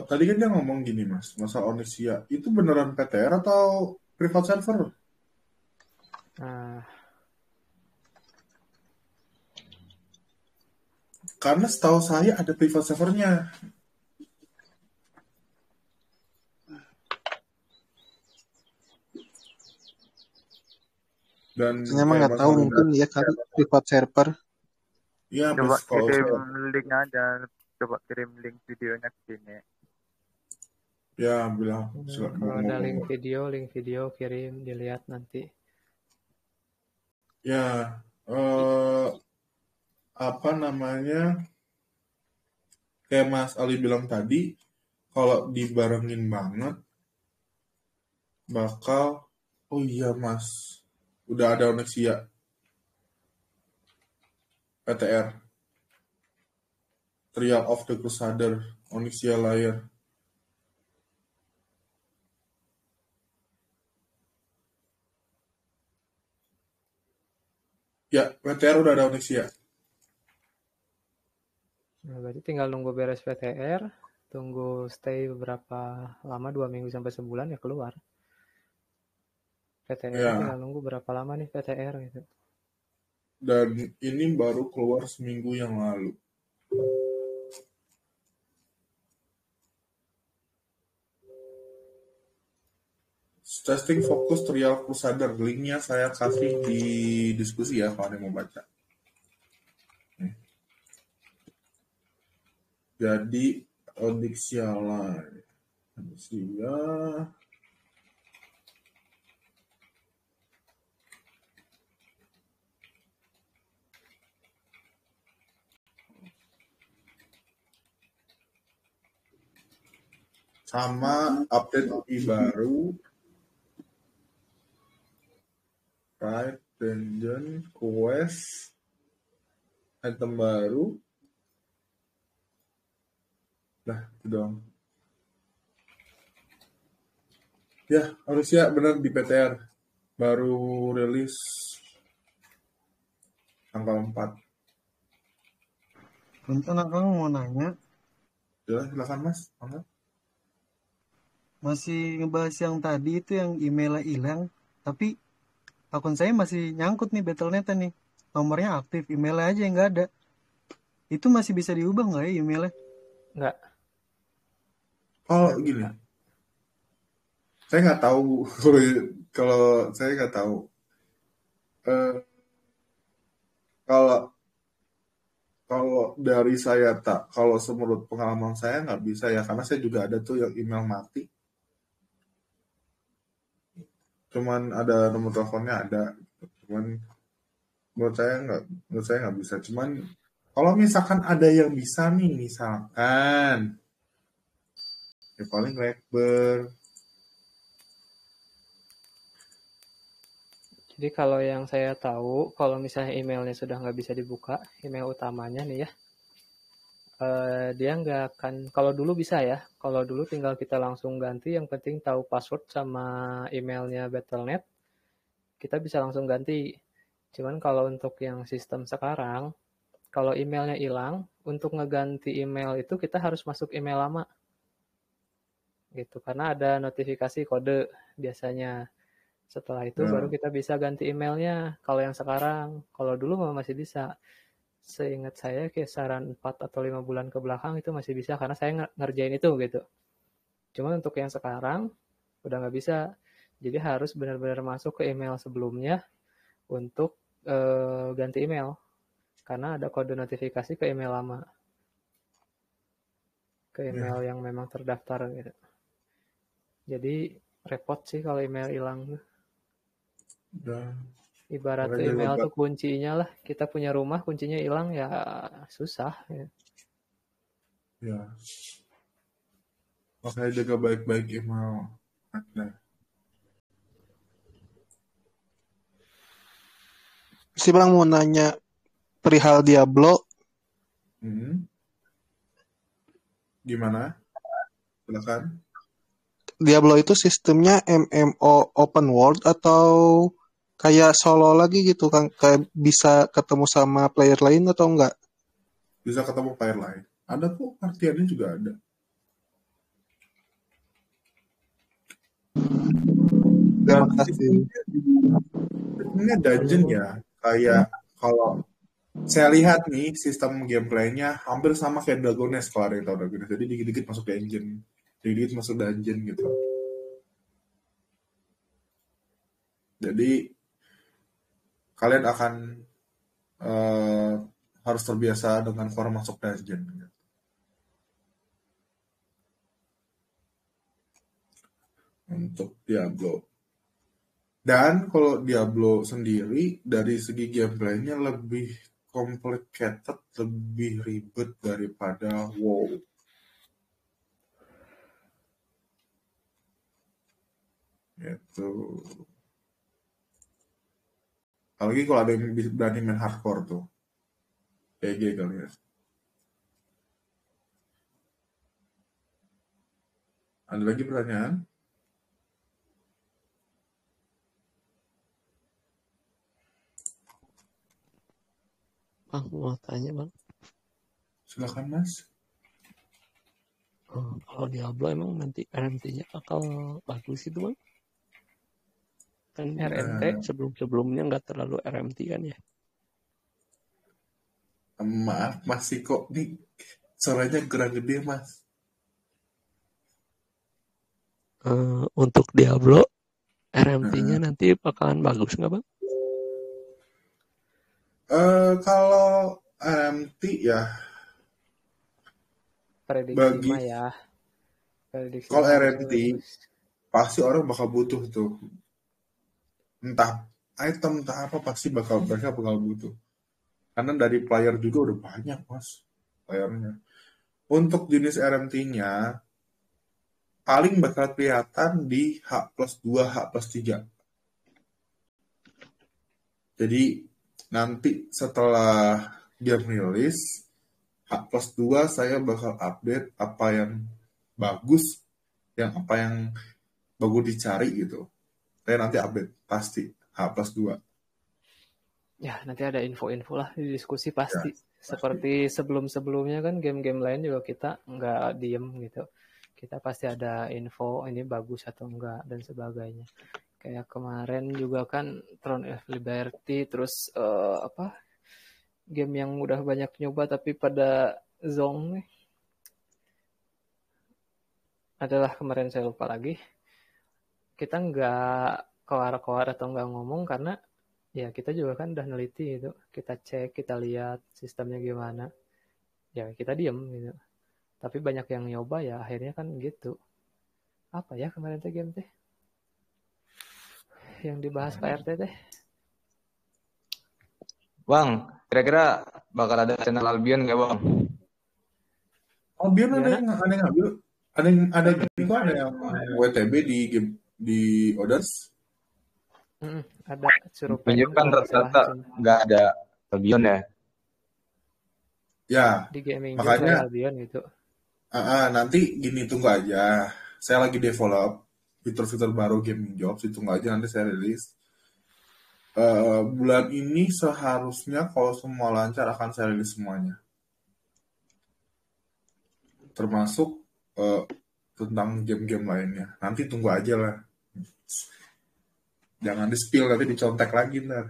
tadi kan dia ngomong gini Mas, masalah Onyxia itu beneran PTR atau private server? Karena setahu saya ada private servernya. Dan memang nggak tahu mungkin ya kali private server. Iya, coba kirim link aja, coba kirim link videonya ke sini. Ya, bilang. Kalau ada link video kirim, dilihat nanti. Ya, apa namanya? Kayak Mas Ali bilang tadi, kalau dibarengin banget, bakal, oh iya Mas, udah ada Onyxia PTR, Trial of the Crusader, Onyxia Lair. Ya, PTR udah ada Onyxia. Nah, berarti tinggal nunggu beres PTR, tunggu stay beberapa lama, 2 minggu sampai sebulan ya keluar. PTR tinggal nunggu berapa lama nih PTR gitu. Dan ini baru keluar seminggu yang lalu. Testing fokus Trial Crusader, linknya saya kasih di diskusi ya kalau ada yang mau baca. Jadi Onyxia Live, Onyxia sama update UI baru, Pride, Dungeon, Quest, item baru, Nah, itu dong. Ya, harusnya benar di PTR. Baru rilis tanggal 4. Punten Akang mau nanya, Ya, silakan Mas. Mangga. masih ngebahas yang tadi itu yang emailnya hilang, tapi akun saya masih nyangkut nih Battle.net nih. Nomornya aktif, emailnya aja yang nggak ada. Itu masih bisa diubah nggak ya emailnya? Nggak. Oh, Nggak gini. bisa. Saya nggak tahu kalau saya nggak tahu. Eh, kalau kalau dari saya kalau menurut pengalaman saya nggak bisa ya, karena saya juga ada tuh yang email mati. Cuman ada nomor teleponnya ada. Cuman menurut saya nggak bisa. Cuman kalau misalkan ada yang bisa nih, misalkan ya paling Blackbird. Jadi kalau yang saya tahu, kalau misalnya emailnya sudah nggak bisa dibuka, email utamanya nih ya, dia nggak akan, kalau dulu bisa ya, kalau dulu tinggal kita langsung ganti, yang penting tahu password sama emailnya Battle.net, kita bisa langsung ganti. Cuman kalau untuk yang sistem sekarang, kalau emailnya hilang, untuk ngeganti email itu kita harus masuk email lama. Gitu, karena ada notifikasi kode biasanya. Setelah itu baru kita bisa ganti emailnya. Kalau yang sekarang, kalau dulu masih bisa. Seingat saya kisaran 4 atau 5 bulan ke belakang itu masih bisa karena saya ngerjain itu gitu. Cuma untuk yang sekarang udah nggak bisa. Jadi harus benar-benar masuk ke email sebelumnya untuk ganti email. Karena ada kode notifikasi ke email lama. Ke email yang memang terdaftar gitu. Jadi repot sih kalau email hilang. Ibarat email tuh kuncinya lah. Kita punya rumah, kuncinya hilang ya susah. Ya. Makanya jaga baik-baik email Anda. Si Bang mau nanya perihal Diablo. Gimana? Silakan. Diablo itu sistemnya MMO open world atau kayak solo lagi gitu kan? Kayak bisa ketemu sama player lain atau enggak? Bisa ketemu player lain. Ada kok, artiannya juga ada. Dan sistemnya dungeon ya. Kayak kalau saya lihat nih sistem gameplaynya hampir sama kayak Dragon's, kalau ada yang tahu Dragon's. Jadi dikit-dikit masuk dungeon, dikit-dikit masuk dungeon gitu. Jadi kalian akan harus terbiasa dengan keluar masuk dungeon. Gitu. Untuk Diablo. Dan kalau Diablo sendiri dari segi gameplaynya lebih complicated, lebih ribet daripada WoW. Gitu. Apalagi kalau ada yang berani main hardcore tuh. PG kali ya. Ada lagi pertanyaan? Bang, mau tanya Bang. Silakan Mas. Kalau Diablo emang nanti RMT-nya bakal bagus itu Bang? Kan RMT sebelum-sebelumnya nggak terlalu RMT kan ya? Maaf, masih kok nih suaranya kurang gede Mas. Untuk Diablo RMT-nya nanti bakalan bagus nggak Bang? Kalau RMT ya prediksi mah ya. Kalau RMT pasti orang bakal butuh tuh. Entah item, entah apa, pasti mereka bakal butuh. Karena dari player juga udah banyak Mas playernya. Untuk jenis RMT-nya paling bakal kelihatan di H+2, H+3. Jadi nanti setelah game rilis, H+2 saya bakal update apa yang bagus, apa yang bagus dicari gitu. Saya nanti update pasti H+2. Ya, nanti ada info-info lah di diskusi pasti. Ya, Seperti sebelum-sebelumnya kan game-game lain juga kita nggak diem gitu. Kita pasti ada info ini bagus atau enggak dan sebagainya. Kayak kemarin juga kan Throne of Liberty, terus game yang udah banyak nyoba tapi pada zong nih. Adalah kemarin saya lupa lagi. Kita nggak keluar-keluar atau nggak ngomong karena ya kita juga kan udah neliti gitu. Kita cek, kita lihat sistemnya gimana. Ya kita diem gitu. Tapi banyak yang nyoba ya akhirnya kan gitu. Apa ya kemarin teh game teh? Yang dibahas Pak RT teh? Bang, kira-kira bakal ada channel Albion nggak bang? Albion ada yang ngambil, ada yang WTB di Oders. Ada suruh Menunjukkan rata-rata nggak ada Albion ya? Ya, di gaming makanya Albion gitu. Nanti gini, tunggu aja. Saya lagi develop fitur-fitur baru gaming jobs, tunggu aja nanti saya rilis. Bulan ini seharusnya kalau semua lancar akan saya rilis semuanya. Termasuk tentang game-game lainnya. Nanti tunggu aja lah. Jangan di-spill, nanti dicontek lagi ntar.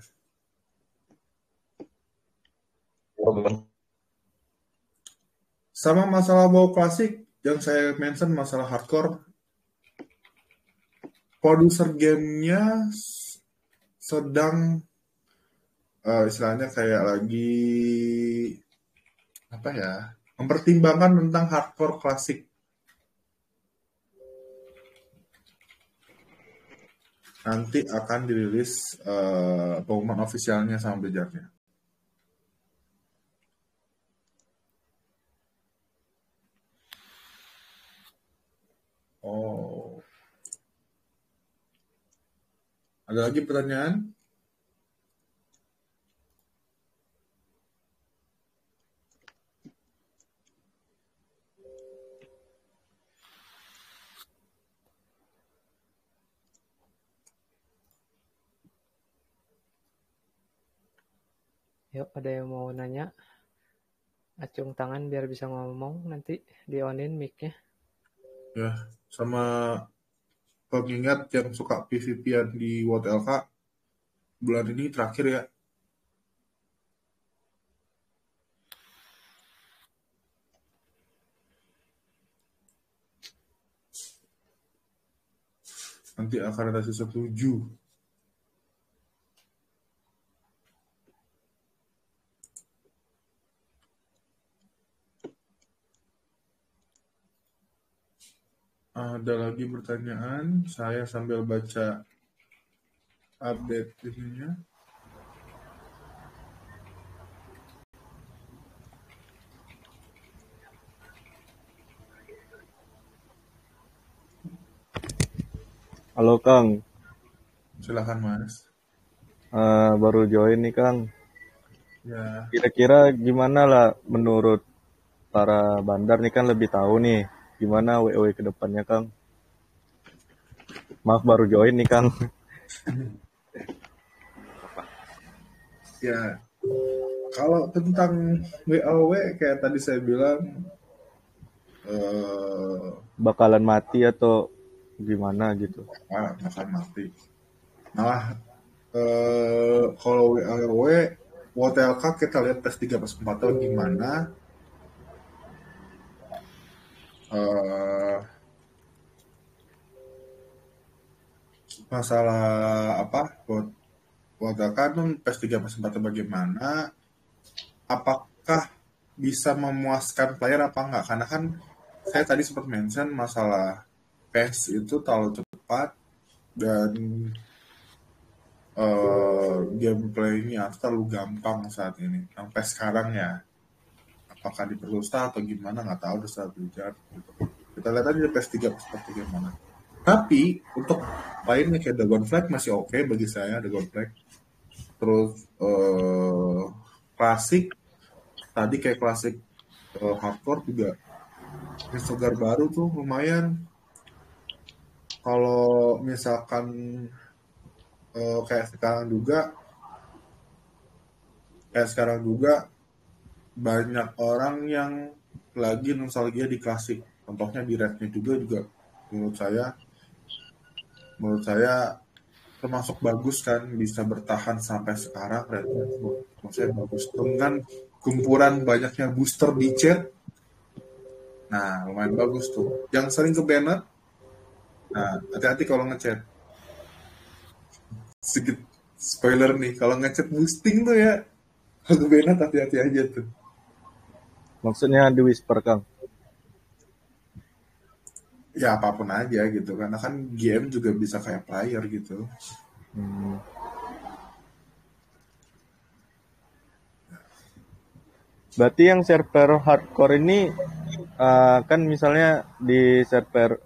Sama masalah WoW klasik, yang saya mention masalah hardcore, produser gamenya sedang istilahnya kayak lagi mempertimbangkan tentang hardcore klasik. Nanti akan dirilis pengumuman ofisialnya sama Blizzardnya. Oh, ada lagi pertanyaan? Yuk, ada yang mau nanya? Acung tangan biar bisa ngomong, nanti di-onin mic-nya. Ya, sama pengingat yang suka PVP-an di World LK, bulan ini terakhir ya. Nanti akan ada season 7. Ada lagi pertanyaan, saya sambil baca update ininya. Halo Kang. Silakan Mas. Baru join nih Kang. Ya. Kira-kira gimana lah menurut para bandar nih kan lebih tahu nih gimana WoW ke depannya Kang. Maaf baru join nih Kang. Ya, kalau tentang WoW kayak tadi saya bilang bakalan mati atau gimana gitu? Bakalan mati. Malah kalau WoW WTLK kita lihat tes 3 pas 4 gimana. Masalah WTLK itu tes 3 pas 4 bagaimana? Apakah bisa memuaskan player apa enggak? Karena kan saya tadi sempat mention masalah pace itu terlalu cepat dan gameplaynya terlalu gampang saat ini sampai sekarang ya. Apakah diperluas atau gimana nggak tahu, udah Blizzard gitu. Kita lihat aja PS3 seperti gimana. Tapi untuk lainnya kayak Dragonflight masih oke bagi saya, Dragonflight. Terus klasik tadi kayak klasik hardcore juga segar baru tuh lumayan. Kalau misalkan kayak sekarang juga banyak orang yang lagi nostalgia di klasik. Contohnya di Rednya juga menurut saya termasuk bagus kan, bisa bertahan sampai sekarang. Rednya menurut saya bagus dengan kumpulan banyaknya booster di chat. Nah, lumayan bagus tuh. Yang sering ke banner, nah hati-hati kalau ngechat. Sedikit spoiler nih, kalau ngechat boosting tuh ya, kalau banner hati-hati aja tuh. Maksudnya di whisper, Kang? Ya apapun aja gitu, karena kan GM juga bisa kayak player gitu. Berarti yang server hardcore ini kan misalnya di server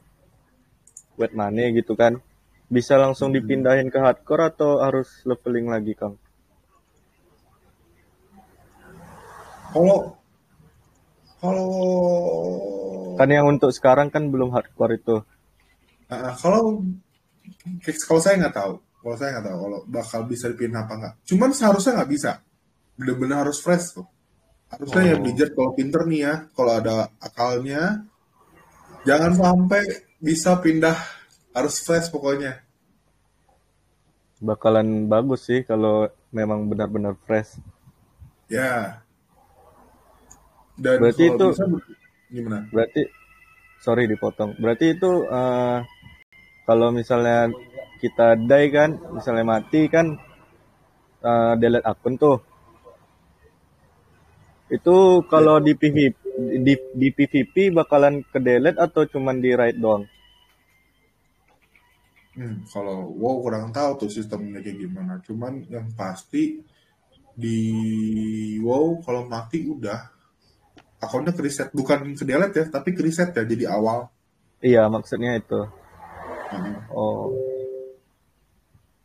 wet money gitu kan, bisa langsung dipindahin ke hardcore atau harus leveling lagi, Kang? Kalau kan yang untuk sekarang kan belum hardcore itu. Kalau saya nggak tahu kalau bakal bisa dipindah apa nggak. Cuman seharusnya nggak bisa, benar-benar harus fresh tuh. Harusnya ya Blizzard kalau pinter nih ya, kalau ada akalnya, jangan sampai bisa pindah, harus fresh pokoknya. Bakalan bagus sih kalau memang benar-benar fresh. Ya. Dan berarti itu bisa, gimana? Berarti sorry dipotong. Berarti itu kalau misalnya kita die kan, misalnya mati kan, delete akun tuh. Itu kalau di PVP bakalan ke delete atau cuman di raid doang? Kalau WoW kurang tahu tuh sistemnya kayak gimana. Cuman yang pasti di WoW kalau mati udah akunnya ke reset, bukan ke delete ya, tapi ke reset ya, jadi awal. Iya, maksudnya itu.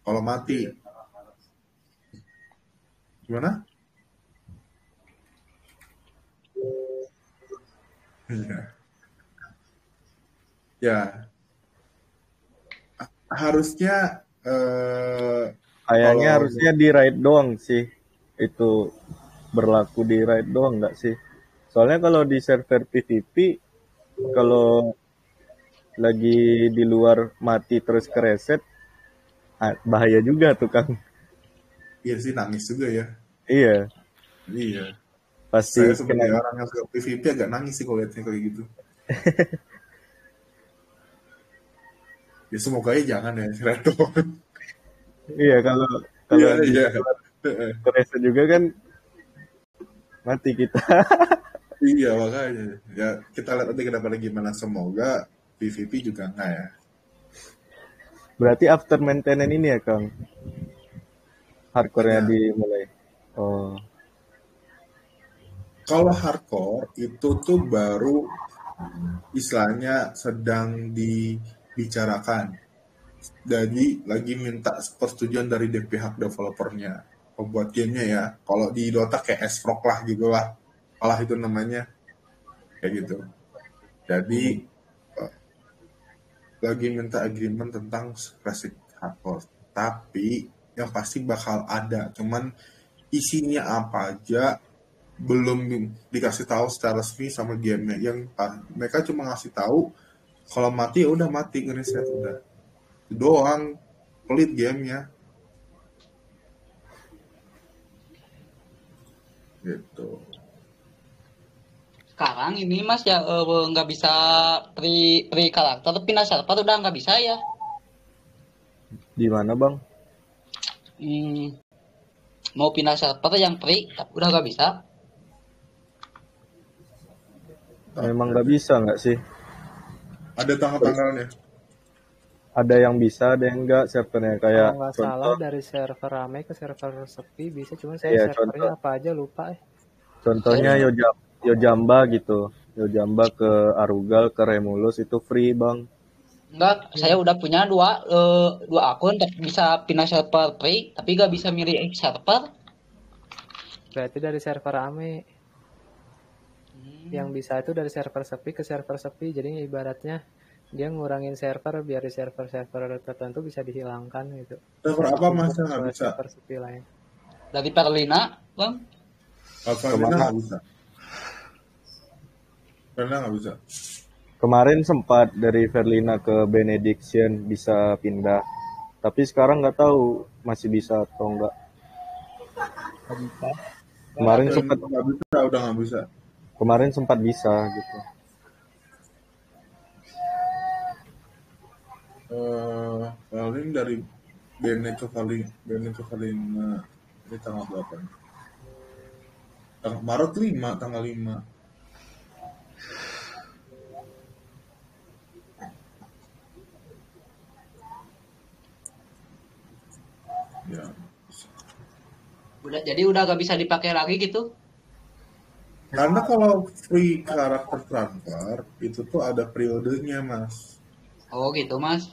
Kalau mati gimana? Ya. Harusnya kayaknya harusnya di raid doang sih. Itu berlaku di raid doang nggak sih? Soalnya kalau di server PVP, kalau lagi di luar mati terus ke reset, bahaya juga tuh, Kang. Iya sih, nangis juga ya. Iya. Pasti saya sebagai orang yang suka PVP agak nangis sih kalau lihatnya kayak gitu. Ya semoga aja jangan ya, Reto. Iya, kalau reset juga kan mati kita. Iya, makanya. Ya kita lihat nanti kedepannya gimana, semoga PVP juga enggak ya. Berarti after maintenance ini ya, Kang? Hardcore-nya dimulai. Kalau hardcore itu tuh baru istilahnya sedang dibicarakan. Jadi lagi minta persetujuan dari pihak developernya, pembuat gamenya ya. Kalau di Dota kayak S-Frog lah gitu lah. Alah itu namanya. Kayak gitu. Jadi lagi minta agreement tentang classic hardcore. Tapi yang pasti bakal ada. Cuman isinya apa aja belum dikasih tahu secara resmi sama gamenya. Yang mereka cuma ngasih tahu kalau mati ya udah mati, ngereset udah. Itu doang, pelit gamenya. Gitu. Sekarang ini Mas ya nggak bisa pre karakter, pindah server udah nggak bisa ya? Di mana, Bang? Mau pindah server yang pre udah nggak bisa. Memang nggak bisa nggak sih? Ada tanggal-tanggalnya. Ada yang bisa, ada yang enggak servernya kayak. Kalau nggak salah dari server rame ke server sepi bisa, cuma saya servernya apa aja lupa. Contohnya Yojamba gitu. Yojamba ke Arugal ke Remulus itu free, Bang. Enggak, saya udah punya dua akun bisa pindah server free, tapi nggak bisa milih server. Berarti dari server rame. Yang bisa itu dari server sepi ke server sepi. Jadi ibaratnya dia ngurangin server biar di server-server tertentu bisa dihilangkan gitu. Server apa Mas yang nggak Ke bisa? server sepi lain. Dari Perlina, Bang. Perlina nggak bisa. Perlina nggak bisa. Kemarin sempat dari Verlina ke Benediction bisa pindah. Tapi sekarang nggak tahu masih bisa atau enggak. Kemarin sempat nggak bisa, udah nggak bisa. Kemarin sempat bisa gitu. Paling dari Bene ke Valina ini tanggal berapa? Maret 5, tanggal 5. Ya. Udah gak bisa dipakai lagi gitu? Karena kalau free karakter transfer itu tuh ada periodenya Mas. Oh gitu Mas.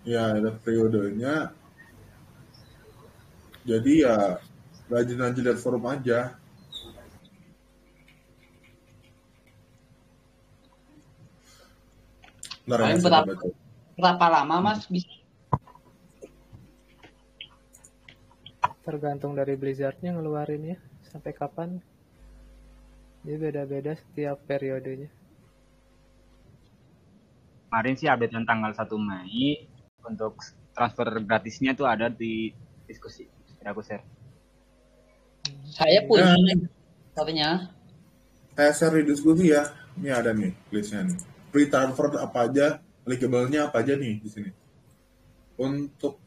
Ya ada periodenya. Jadi ya rajin-rajin lihat forum aja. Paling berapa lama Mas bisa? Tergantung dari Blizzardnya ngeluarin ya sampai kapan. Jadi beda-beda setiap periodenya. Kemarin sih update tanggal 1 Mei untuk transfer gratisnya tuh ada di diskusi. Aku share. Saya punya katanya. Saya share di diskusi ya. Ini ada nih listnya nih. Free transfer apa aja, applicable-nya apa aja nih di sini. Untuk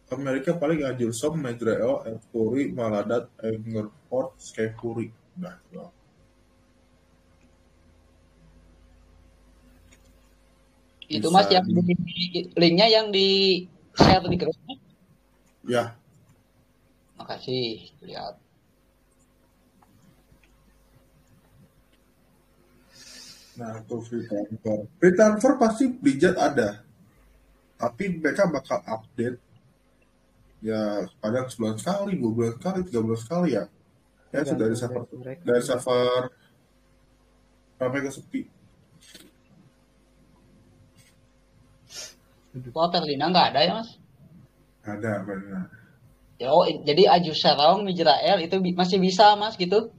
Amerika paling Azure Som, Majrael, Fury, Maladat, Angerport, Skyfury. Nah, so. Itu Mas yang di linknya yang di share di grup. Ya. Makasih, lihat. Nah, itu free transfer. Free transfer pasti Blizzard ada. Tapi mereka bakal update ya kadang sebulan sekali, 2 bulan sekali, 3 bulan sekali ya. Ya sudah dari server sampai ke sepi. Wah, Perlina nggak ada ya Mas? Ada benar. Oh, jadi Azure Serong, Majrael itu masih bisa Mas gitu?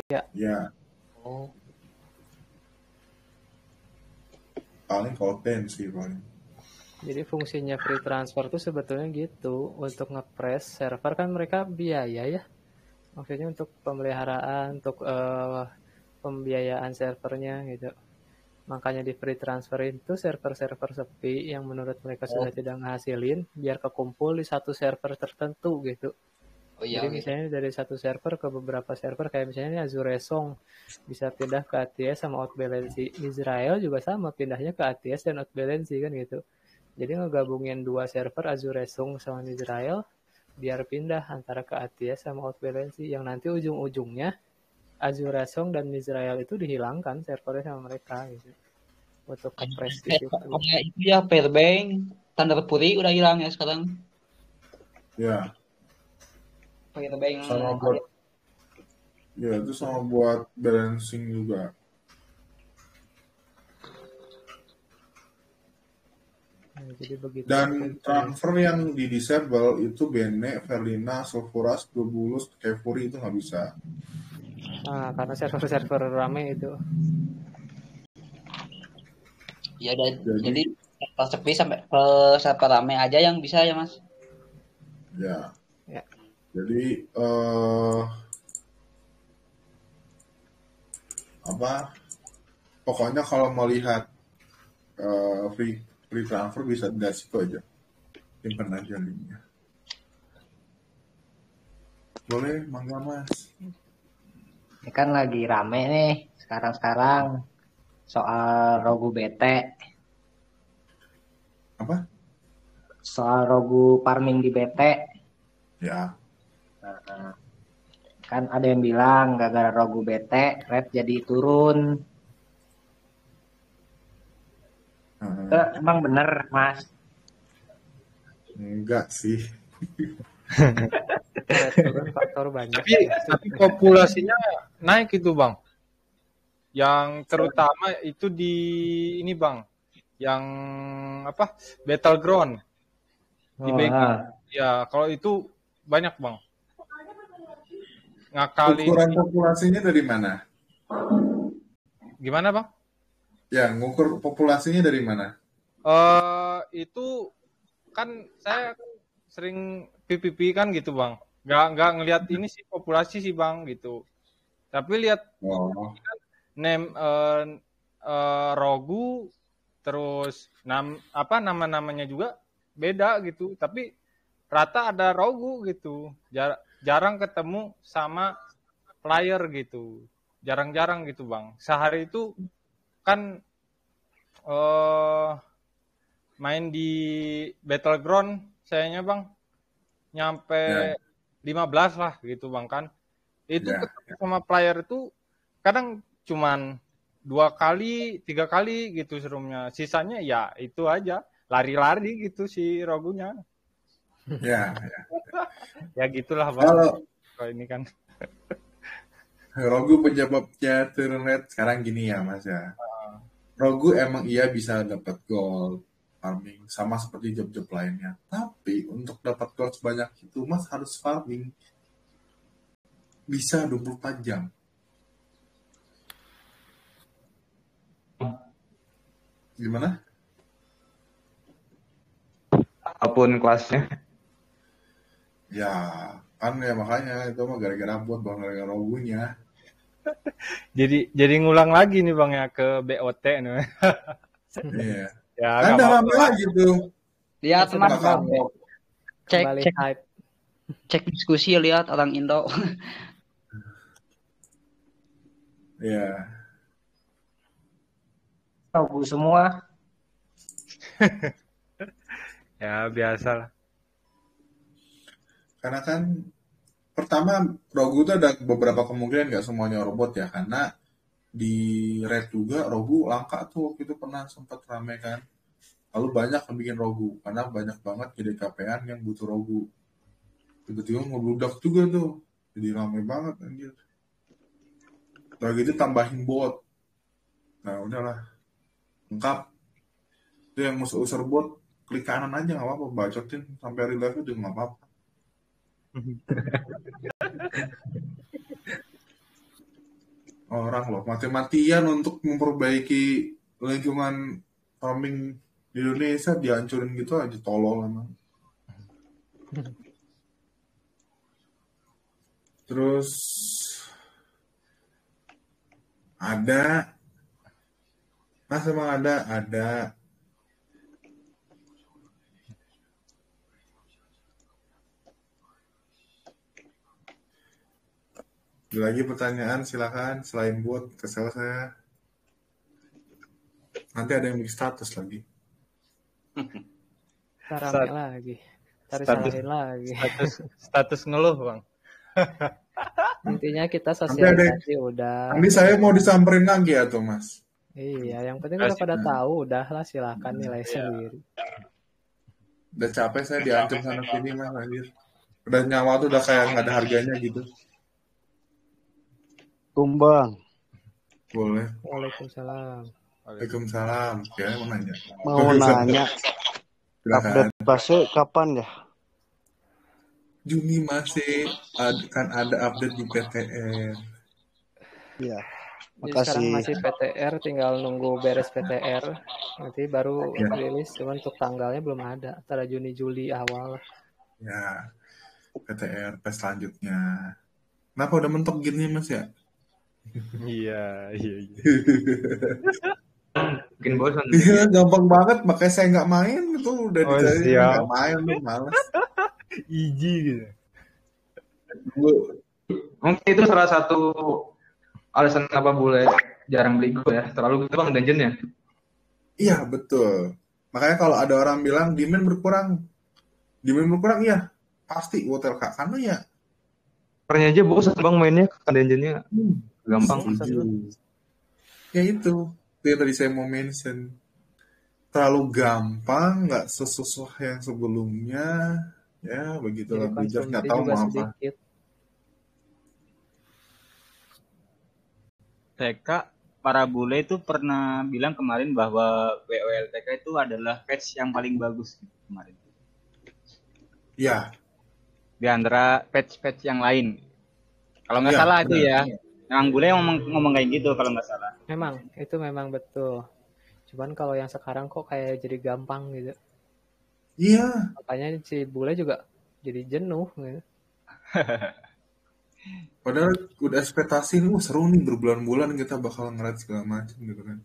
Iya. Ya. Oh. Paling Cold sih paling. Jadi fungsinya free transfer tuh sebetulnya gitu, untuk nge-press server kan mereka biaya ya. Maksudnya untuk pemeliharaan, untuk pembiayaan servernya gitu. Makanya di free transfer itu server-server sepi yang menurut mereka sudah tidak ngasilin, biar kekumpul di satu server tertentu gitu. Oh, iya, jadi misalnya dari satu server ke beberapa server, kayak misalnya Azure Song bisa pindah ke ATS sama outbalancy. Israel juga sama, pindahnya ke ATS dan outbalancy kan gitu. Jadi ngegabungin dua server Azure Song sama Israel biar pindah antara ke ATS sama outbalancy, yang nanti ujung-ujungnya Azure Song dan Israel itu dihilangkan servernya sama mereka gitu. Untuk kepres di situ. Kayak itu ya Fairbank, Thunder Fury udah hilang ya sekarang. Ya. Fairbank sama buat ya itu sama buat balancing juga. Nah, jadi begitu. Dan transfer yang di disable itu Bene, Verlina, Sulfuras, Globulus, Kefuri itu nggak bisa. Nah, karena server-server rame itu. Ya, jadi sepi sampai ke server rame aja yang bisa ya Mas. Ya. Ya. Jadi pokoknya kalau mau lihat free transfer bisa dari situ aja, simpan aja linknya. Boleh, mangga Mas. Ini kan lagi rame nih sekarang soal Rogu BT. Apa? Soal Rogu farming di BT. Ya. Kan ada yang bilang gara-gara Rogu BT rate jadi turun. Emang bener Mas? Enggak sih. Turun faktor banyak. Tapi populasinya naik itu Bang. Yang terutama itu di ini Bang, yang apa? Battleground di Oh, BG. Ya, kalau itu banyak Bang. Ngakalin. Ukuran populasinya dari mana? Gimana Bang? Ya, ngukur populasinya dari mana? Itu kan saya sering PPP kan gitu Bang. Nggak ngelihat ini sih populasi sih Bang gitu. Tapi lihat Oh, name Rogu terus nama-namanya juga beda gitu. Tapi rata ada Rogu gitu. Jarang ketemu sama player gitu. Jarang-jarang gitu Bang. Sehari itu kan main di Battleground sayanya Bang nyampe ya, 15 lah gitu Bang kan. Itu ya. ketemu sama player itu kadang cuman 2 kali, 3 kali gitu serumnya. Sisanya ya itu aja, lari-lari gitu si Rogunya. Ya, ya. Ya gitulah Bang. Kalau ini kan. Rogu penyebabnya turun rate sekarang gini ya Mas ya. Rogu emang iya bisa dapat gold farming sama seperti job-job lainnya. Tapi untuk dapat gold sebanyak itu Mas harus farming bisa 24 jam. Gimana? Apapun kelasnya. Ya, kan ya makanya itu mah gara-gara bot Bang, gara-gara Rogunya. Jadi ngulang lagi nih Bang ya ke BOT nih. Iya. Ya Kan nggak udah apa-apa. lama lagi tuh. Lihat Sudah Mas, kapok. kembali hype. cek diskusi lihat orang Indo. Iya. Rogu semua. Ya biasa lah. Karena kan pertama Rogu tuh ada beberapa kemungkinan nggak semuanya robot ya, karena di Red juga Rogu langka tuh waktu itu pernah sempat rame kan. Lalu banyak yang bikin Rogu karena banyak banget GDKP-an yang butuh Rogu. Tiba-tiba ngebludak juga tuh, jadi rame banget anjir. Lagi itu tambahin bot. Nah udahlah, lengkap. Itu yang musuh-user bot klik kanan aja nggak apa-apa, bacotin sampai real life juga nggak apa-apa. Orang loh mati-matian untuk memperbaiki lingkungan farming di Indonesia dihancurin gitu aja, tolol emang. Terus ada Mas emang ada lagi pertanyaan, silakan. Selain buat kesel saya, nanti ada yang bikin status lagi. Rame lagi. Cari salahin lagi. Status ngeluh Bang. Intinya kita Nanti sosialisasi udah. Nanti saya mau disamperin lagi ya tuh Mas. Iya, yang penting udah pada tahu, udahlah silakan nilai sendiri. Udah capek saya diancam sana sini Mas anjir. Udah nyawa tuh udah kayak nggak ada harganya gitu. Kumbang. Boleh. Waalaikumsalam. Waalaikumsalam. Ya mau nanya. Mau nanya. Silakan. Update fase kapan ya? Juni masih kan ada update di PTR. Iya. Jadi sekarang masih PTR, tinggal nunggu beres PTR, nanti baru Ya. rilis. Cuman untuk tanggalnya belum ada, antara Juni Juli awal. Ya, PTR tes selanjutnya. Kenapa udah mentok gini Mas ya? Iya. Bikin bosan. Iya, gampang banget, makanya saya nggak main itu udah Oh, dicari siap. nggak main tuh males. Iji gitu. Mungkin itu salah satu alasan kenapa bule jarang beli Go ya. Terlalu gitu Bang dungeonnya. Iya betul. Makanya kalau ada orang bilang demand berkurang iya pasti hotel Kak, karena ya Karena aja bosan Bang mainnya kan dungeonnya gampang. ya itu yang tadi saya mau mention, terlalu gampang, nggak sesusah yang sebelumnya, ya begitulah. Jadi Blizzard nggak konsumsi tahu juga mau apa. sedikit. TK para bule itu pernah bilang kemarin bahwa WOLTK itu adalah patch yang paling bagus gitu, kemarin. Ya. Di antara patch-patch yang lain. Kalau nggak Iya, salah itu benar. ya. Yang bule ngomong kayak gitu kalau nggak salah. Itu memang betul. Cuman kalau yang sekarang kok kayak jadi gampang gitu. Iya. Makanya si bule juga jadi jenuh gitu. Padahal udah ekspektasi nih, seru nih berbulan-bulan kita bakal nge-raid segala macam gitu kan.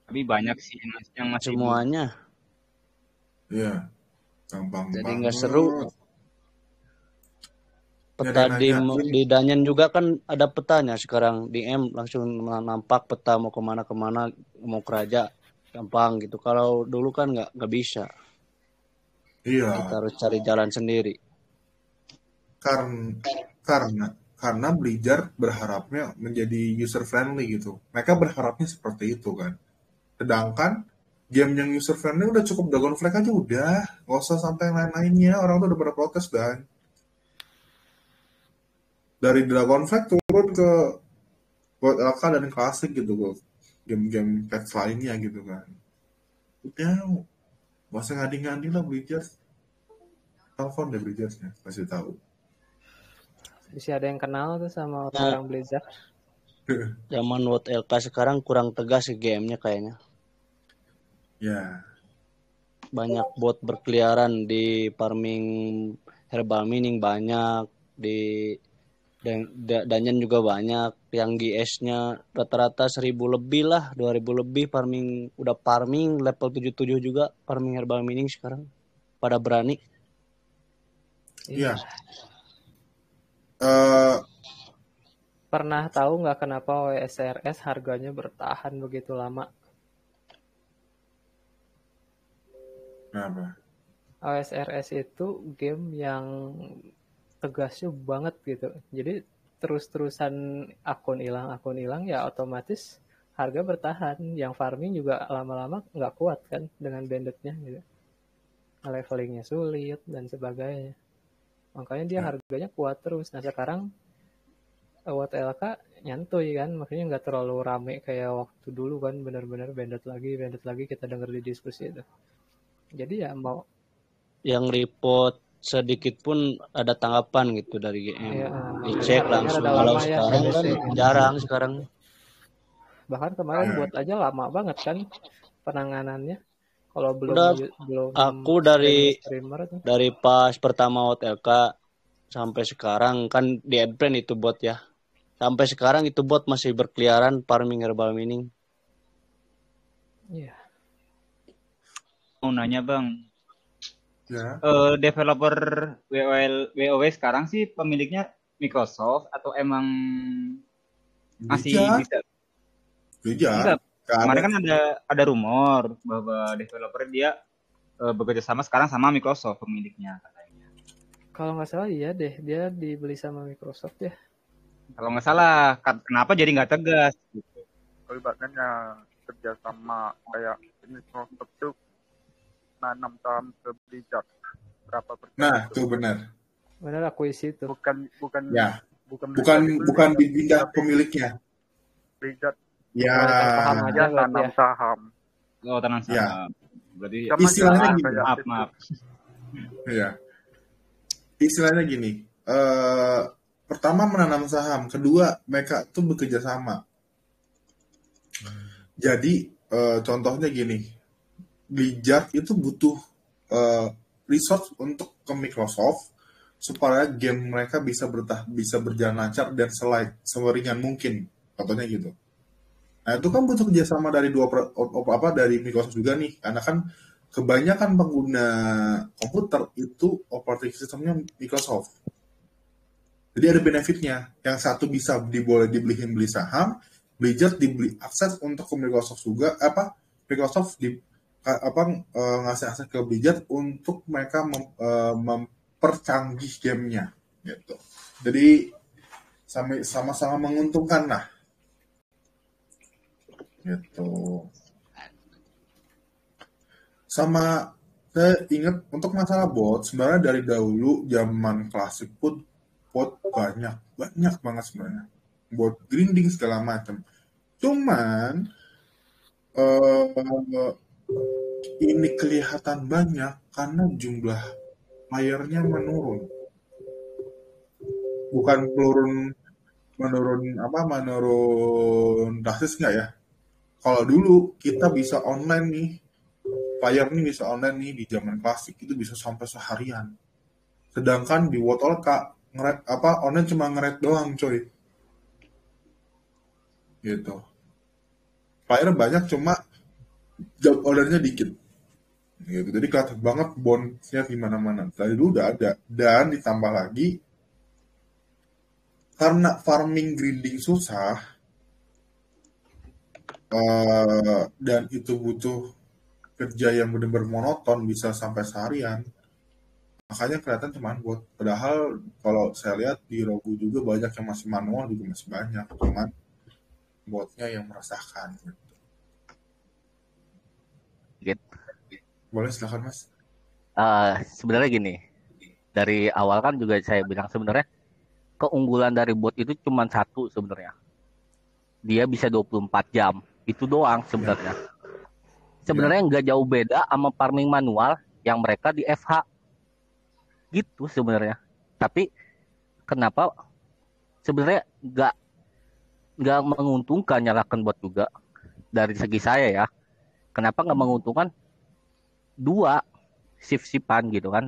Tapi banyak sih yang masih Semuanya. Iya. Gampang Jadi banget. nggak seru. Nggak Peta ada yang nanyain. di Dungeon juga kan ada petanya sekarang. di M langsung nampak peta mau kemana mau ke raja gampang gitu. Kalau dulu kan nggak bisa. Iya. Kita harus cari jalan sendiri. Karena Blizzard berharapnya menjadi user friendly gitu. Mereka berharapnya seperti itu kan. Sedangkan game yang user friendly udah cukup Dragonflight aja udah, nggak usah sampai yang lain-lainnya. Orang tuh udah pada protes dan dari Dragonflight turun ke World LK dan Classic gitu kok, game-game patch lainnya gitu kan. Udah, nggak usah ngadi-ngadi lah Blizzard. Telepon deh Blizzardnya, kasih tahu. Bisa ada yang kenal tuh sama orang Blizzard. Zaman World LK sekarang kurang tegas sih gamenya kayaknya. Ya. Banyak bot berkeliaran di farming herbal mining, banyak di dungeon juga banyak. Yang GS-nya rata-rata 1000 lebih lah, 2000 lebih farming, udah farming level 77 juga farming herbal mining sekarang. Pada berani. Iya. Pernah tahu nggak kenapa OSRS harganya bertahan begitu lama? Kenapa? OSRS itu game yang tegasnya banget gitu. Jadi terus-terusan akun hilang ya otomatis harga bertahan. Yang farming juga lama-lama nggak kuat kan dengan banditnya gitu. Levelingnya sulit dan sebagainya. Makanya dia harganya kuat terus. Nah sekarang World LK nyantuy kan, makanya nggak terlalu rame kayak waktu dulu kan, benar-benar bandit lagi kita denger di diskusi itu. Jadi ya mau yang report sedikit pun ada tanggapan gitu dari GM. Iya, Dicek langsung. Kalau sekarang kan jarang sekarang. Bahkan kemarin buat aja lama banget kan penanganannya. Kalau belum aku dari pas pertama World LK sampai sekarang kan di adbrand itu bot ya. Sampai sekarang itu bot masih berkeliaran farming herbal mining. Iya. Mau nanya bang, ya. Developer WoW sekarang sih pemiliknya Microsoft atau emang masih bisa? Blizzard. Kemarin kan ada rumor bahwa developer dia bekerja sama sekarang sama Microsoft pemiliknya katanya. Kalau nggak salah iya deh, dia dibeli sama Microsoft ya. Kalau nggak salah, kenapa jadi nggak tegas? Gitu. Ibaratnya kerjasama kayak Microsoft tuh nanam saham ke Blizzard berapa persen? Nah, itu benar. Benar akuisisi itu. Bukan dipindah pemiliknya. Blizzard. Ya. Tanam saham. Oh, tanam saham. Ya. Berarti istilahnya gini. Maaf. Iya. Istilahnya gini. Pertama menanam saham, kedua mereka tuh bekerja sama. Jadi contohnya gini, Blizzard itu butuh resource untuk ke Microsoft supaya game mereka bisa berjalan lancar dan seringan mungkin, contohnya gitu. Nah itu kan butuh kerjasama dari dari Microsoft juga nih, karena kan kebanyakan pengguna komputer itu operating systemnya Microsoft. Jadi ada benefitnya. Yang satu bisa beli saham, Blizzard dibeli akses untuk ke Microsoft juga. Microsoft ngasih akses ke Blizzard untuk mereka mempercanggih gamenya, gitu. Jadi sama-sama menguntungkan lah, gitu. Sama saya ingat untuk masalah bot, sebenarnya dari dahulu zaman klasik pun bot banyak banget sebenarnya. buat grinding segala macam. Cuman ini kelihatan banyak karena jumlah playernya menurun. Bukan menurun drastis nggak ya? Kalau dulu kita bisa online nih, player nih bisa online nih di zaman klasik itu bisa sampai seharian. Sedangkan di World of Warcraft online cuma nge-raid doang, coy. Gitu. Player banyak cuma job ordernya dikit. Gitu. Jadi kelihatan banget bonusnya di mana-mana. Tadi dulu udah ada dan ditambah lagi karena farming grinding susah dan itu butuh kerja yang benar-benar monoton bisa sampai seharian. Makanya kelihatan cuma bot. Padahal kalau saya lihat di Rogu juga banyak yang masih manual juga masih banyak. Cuman botnya yang merasakan. Gitu. Boleh silakan Mas. Sebenarnya gini, dari awal kan juga saya bilang sebenarnya keunggulan dari bot itu cuma satu sebenarnya. Dia bisa 24 jam. Itu doang sebenarnya. Sebenarnya nggak jauh beda sama farming manual yang mereka di FH. Gitu sebenarnya. Tapi kenapa sebenarnya nggak menguntungkan nyalakan bot juga dari segi saya ya. Kenapa nggak menguntungkan? Dua shift-shiftan gitu kan,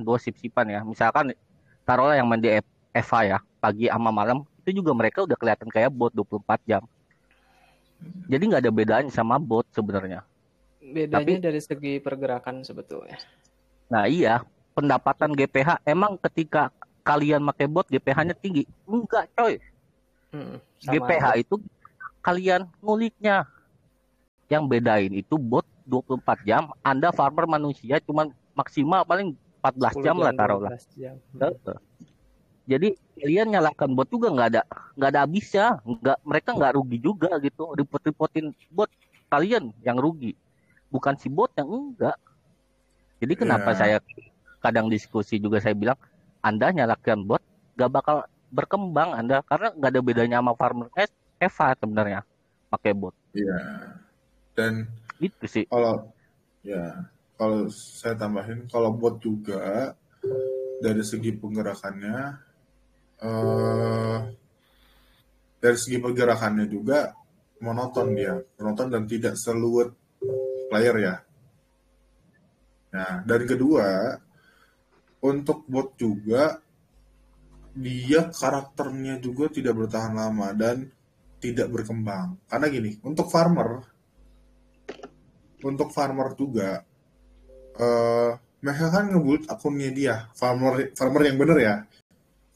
ya. Misalkan taruhlah yang main di FH ya, pagi sama malam, itu juga mereka udah kelihatan kayak bot 24 jam. Jadi nggak ada bedanya sama bot sebenarnya. Bedanya dari segi pergerakan sebetulnya. Nah iya, pendapatan GPH emang ketika kalian pakai bot GPH-nya tinggi? Enggak coy. GPH aja. Itu kalian nguliknya. Yang bedain itu bot 24 jam, Anda farmer manusia cuma maksimal paling 14 jam lah taruhlah. Jadi kalian nyalakan bot juga nggak ada habisnya, mereka nggak rugi juga gitu. Report-reportin bot kalian yang rugi, bukan si bot yang enggak. Jadi kenapa saya kadang diskusi juga saya bilang, Anda nyalakan bot nggak bakal berkembang Anda karena nggak ada bedanya sama farmer Eva sebenarnya pakai bot. Iya. Dan itu sih. Kalau saya tambahin, kalau bot juga dari segi penggerakannya. Dari segi pergerakannya juga monoton dan tidak seluwet player ya. Nah, dan kedua, untuk bot juga dia karakternya juga tidak bertahan lama dan tidak berkembang. Karena gini, untuk farmer juga mereka kan nge-build akunnya dia, farmer yang bener ya.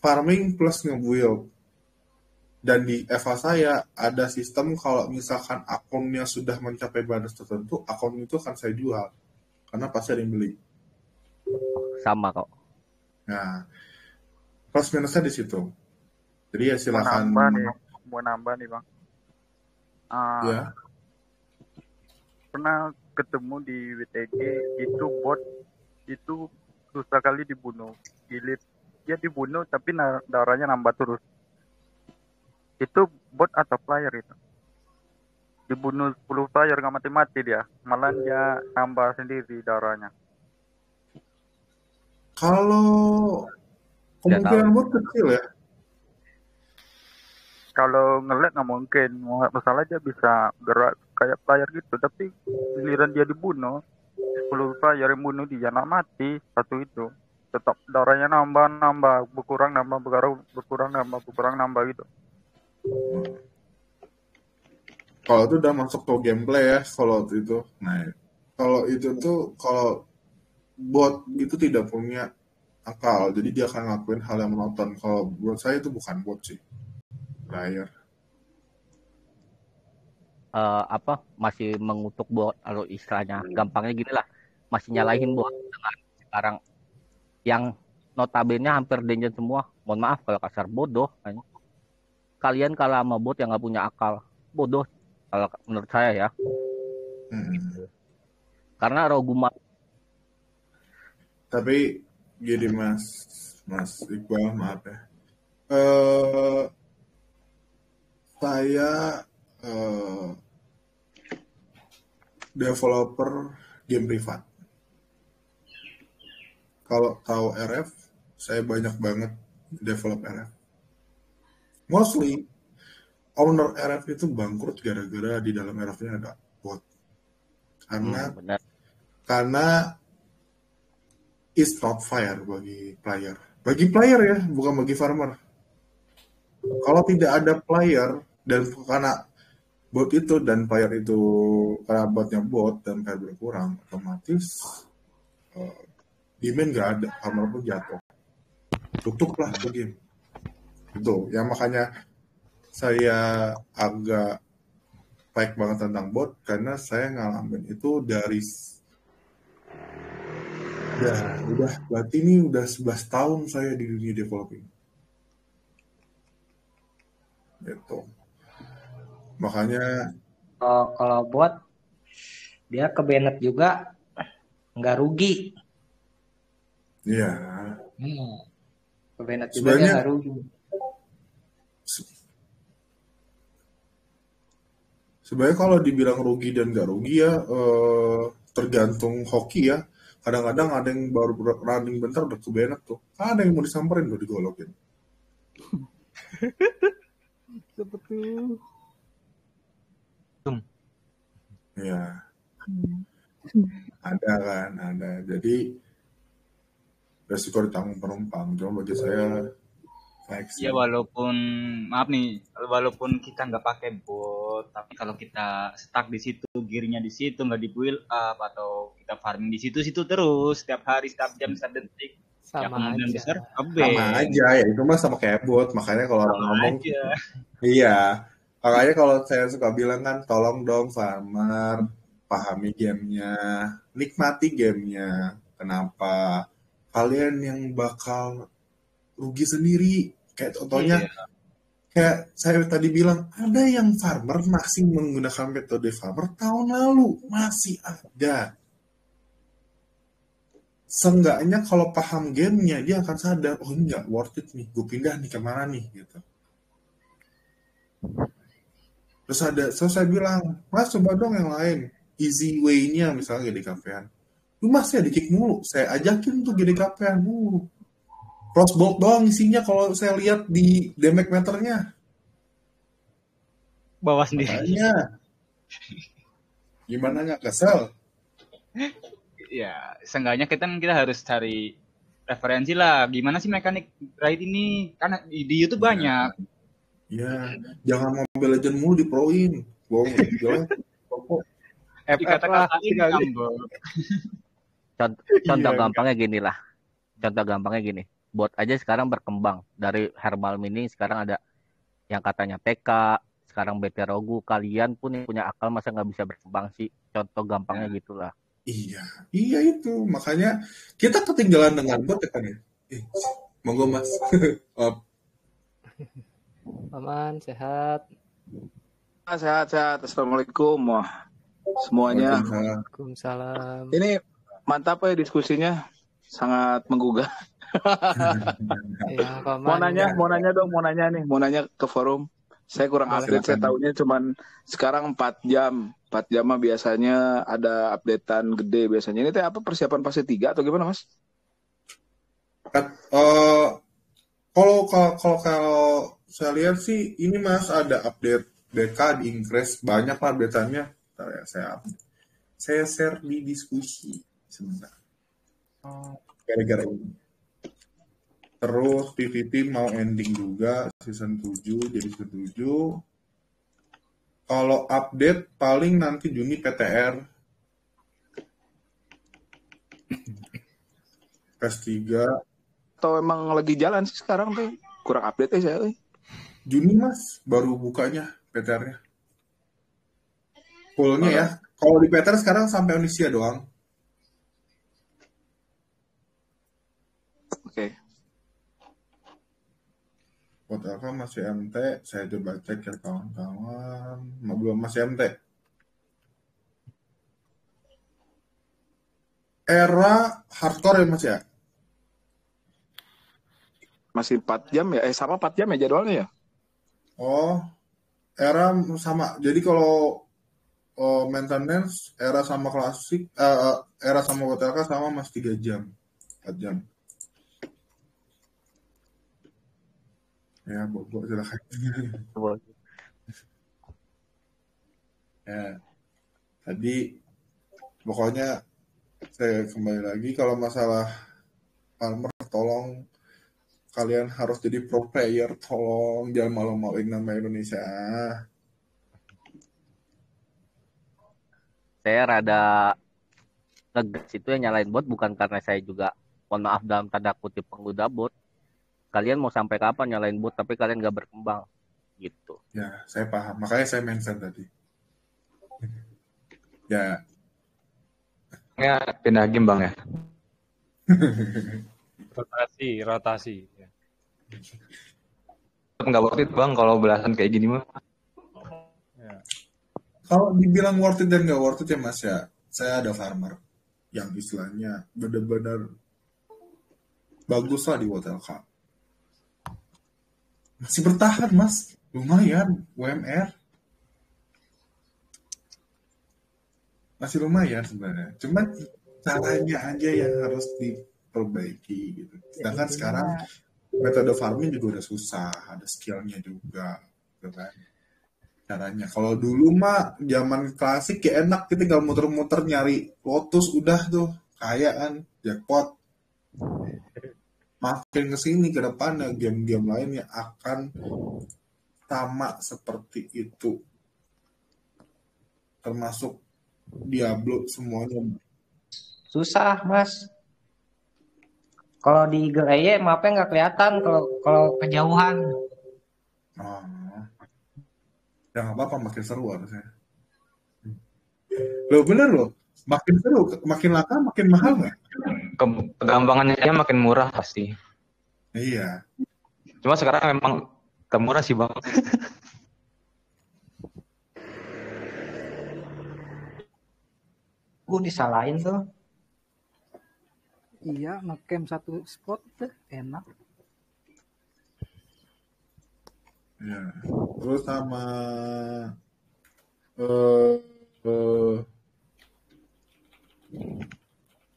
Farming plus nge-build. Dan di Eva saya ada sistem kalau misalkan akunnya sudah mencapai batas tertentu, akun itu akan saya jual. Karena pasti ada yang beli. Sama kok. Nah, plus minusnya di situ. Jadi ya silakan. Mau nambah nih Bang. Ya. Pernah ketemu di WTG itu bot itu susah kali dibunuh. Dia dibunuh tapi darahnya nambah terus. Itu bot atau player itu? Dibunuh 10 player nggak mati-mati dia, malah dia nambah sendiri darahnya. Kalau kemungkinan bot kecil ya. Kalau nge-lag nggak mungkin, masalah dia bisa gerak kayak player gitu, tapi giliran dia dibunuh 10 player yang bunuh dia nggak mati satu itu. Tetap darahnya nambah, berkurang nambah gitu. Kalau itu udah masuk ke gameplay ya, kalau itu. Nah, kalau itu tuh kalau bot itu tidak punya akal, jadi dia akan ngelakuin hal yang monoton. Kalau buat saya itu bukan bot sih, player. Masih mengutuk bot atau istilahnya gampangnya gini lah, masih nyalahin bot dengan sekarang yang notabene hampir dungeon semua. Mohon maaf kalau kasar, bodoh. Kalian kalah sama bot yang nggak punya akal, bodoh kalau menurut saya ya. Karena Roguma. Tapi gini Mas Iqbal, maaf ya. Saya developer game privat. Kalau tahu RF, saya banyak banget develop RF. Mostly owner RF itu bangkrut gara-gara di dalam RF-nya ada bot. Benar. Karena it's not fair bagi player. Bagi player ya, bukan bagi farmer. Kalau tidak ada player dan karena bot itu dan player itu karena botnya bot dan player berkurang, otomatis demand nggak ada, farmer pun jatuh. Tutup lah tuh game. Itu ya makanya saya agak baik banget tentang bot karena saya ngalamin itu dari udah berarti ini udah 11 tahun saya di dunia developing. Gitu. Makanya kalau bot dia ke banned juga nggak rugi. Iya. Ke banned juga dia nggak rugi. Sebenarnya kalau dibilang rugi dan nggak rugi ya tergantung hoki ya. Kadang-kadang ada yang baru running bentar udah kebenet tuh. Ada yang mau disamperin udah digolokin. Seperti ya. Ada kan, ada. Jadi resiko ditanggung penumpang. Cuma bagi saya ya walaupun maaf nih, walaupun kita nggak pakai bot, tapi kalau kita stuck di situ, gearnya di situ nggak di build up atau kita farming di situ terus setiap hari, setiap jam, setiap detik, ya kemungkinan besar sama aja ya, itu mah sama kayak bot. Makanya kalau orang ngomong iya, makanya kalau saya suka bilang kan, tolong dong farmer pahami gamenya, nikmati gamenya. Kenapa kalian yang bakal rugi sendiri? Kayak contohnya, kayak saya tadi bilang, ada yang farmer masih menggunakan metode farmer tahun lalu, masih ada. Seenggaknya kalau paham gamenya, dia akan sadar, oh ini nggak worth it nih, gue pindah nih kemana nih, gitu. Terus saya bilang, mas coba dong yang lain, easy way-nya misalnya GDKP-an. Lu masih ada kick mulu, saya ajakin tuh GDKP-an mulu. Crossbolt doang isinya kalau saya lihat di damage meternya. Bawa sendiri. Makanya, gimana nggak kesel? Ya, seenggaknya kita harus cari referensi lah. Gimana sih mekanik ride ini? Karena di YouTube banyak. Ya, jangan Mobile Legends mulu diproin. Bohong, Contoh gampangnya gini lah. Contoh gampangnya gini. Bot aja sekarang berkembang. Dari Herbal Mini sekarang ada yang katanya PK, sekarang BT Rogu. Kalian pun yang punya akal masa nggak bisa berkembang sih? Contoh gampangnya gitulah. Iya itu. Makanya kita ketinggalan dengan bot ya kan ya. Monggo mas. Aman, sehat. Sehat. Assalamualaikum semuanya. Waalaikumsalam. Ini mantap ya diskusinya, sangat menggugah. Ya, mau nanya ke forum. Saya kurang update, saya tahunya cuman sekarang 4 jam. 4 jam mah biasanya ada updatean gede biasanya. Ini teh apa persiapan fase 3 atau gimana, Mas? Kalau saya lihat sih ini Mas ada update BK di Inggris, banyak lah update-annya. Bentar ya, saya share di diskusi sebentar. Gara-gara ini. Terus PVP mau ending juga season 7, jadi season 7. Kalau update paling nanti Juni PTR. PS3. Atau emang lagi jalan sih sekarang tuh? Kurang update saya. Juni Mas, baru bukanya PTR-nya. Full-nya ya. Kalau di PTR sekarang sampai Indonesia doang. Oke. Buat apa masih MT? Saya coba cek ya kawan-kawan. Belum masih MT. Era hardcore ya Mas ya? Masih 4 jam ya? Sama 4 jam ya jadwalnya ya? Oh, era sama. Jadi kalau maintenance era sama klasik, era sama WTLK sama mas 3 jam, 4 jam. Ya, Bobo silakan. Ya, tadi pokoknya saya kembali lagi kalau masalah farmer, tolong kalian harus jadi pro player, tolong jangan malu-maluin nama Indonesia. Saya rada ngegas itu yang nyalain bot bukan karena saya juga, mohon maaf dalam tanda kutip, pengguna bot. Kalian mau sampai kapan nyalain bot tapi kalian gak berkembang gitu. Ya, saya paham. Makanya saya mention tadi. Ya. Ya, pindah game bang ya. Rotasi. Ya. Nggak worth it bang kalau belasan kayak gini mah. Ya. Kalau dibilang worth it dan nggak worth it ya mas ya, saya ada farmer yang istilahnya benar-benar bagus lah di WTLK. Masih bertahan mas, lumayan UMR. Masih lumayan sebenarnya. Cuman caranya aja yang harus diperbaiki gitu. Sedangkan sekarang metode farming juga udah susah, ada skillnya juga, gitu kan. Caranya. Kalau dulu mah zaman klasik ya enak, kita tinggal muter-muter nyari lotus udah tuh kaya kan, jackpot. Makin kesini ke depannya game-game lainnya akan sama seperti itu, termasuk Diablo semuanya. Susah mas. Kalau di Eagle Eye mapnya nggak kelihatan kalau kejauhan. Ya nggak apa-apa, makin seru harusnya. Loh bener loh, makin seru, makin langka, makin mahal nggak? Kegampangannya aja makin murah pasti. Iya. Cuma sekarang memang termurah sih bang. Gue disalahin tuh. Iya, ngecamp satu spot tuh enak. Ya. Terus sama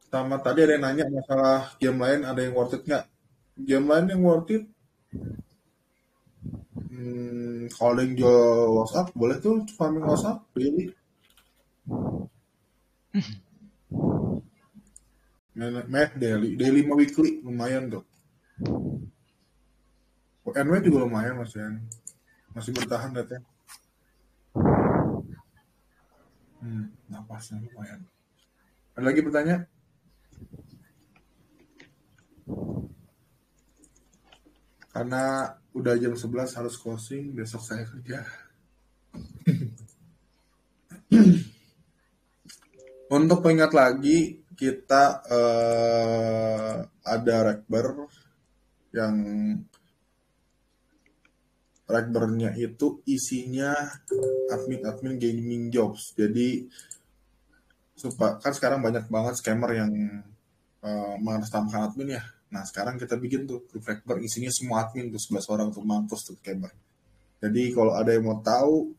sama tadi ada yang nanya masalah game lain, ada yang worth it nggak? Game lain yang worth it, kalau ada yang jual loss up, boleh tuh farming loss up daily. Daily sama weekly lumayan tuh. NW juga lumayan masih bertahan datanya. Napasnya lumayan. Ada lagi pertanyaan? Karena udah jam 11 harus closing, besok saya kerja. Untuk pengingat lagi, kita ada rekber yang rekbernya itu isinya admin gaming jobs. Jadi kan sekarang banyak banget scammer yang mengatasnamakan admin ya. Nah sekarang kita bikin tuh grup rekber isinya semua admin tuh 11 orang untuk mampus tuh scammer. Jadi kalau ada yang mau tahu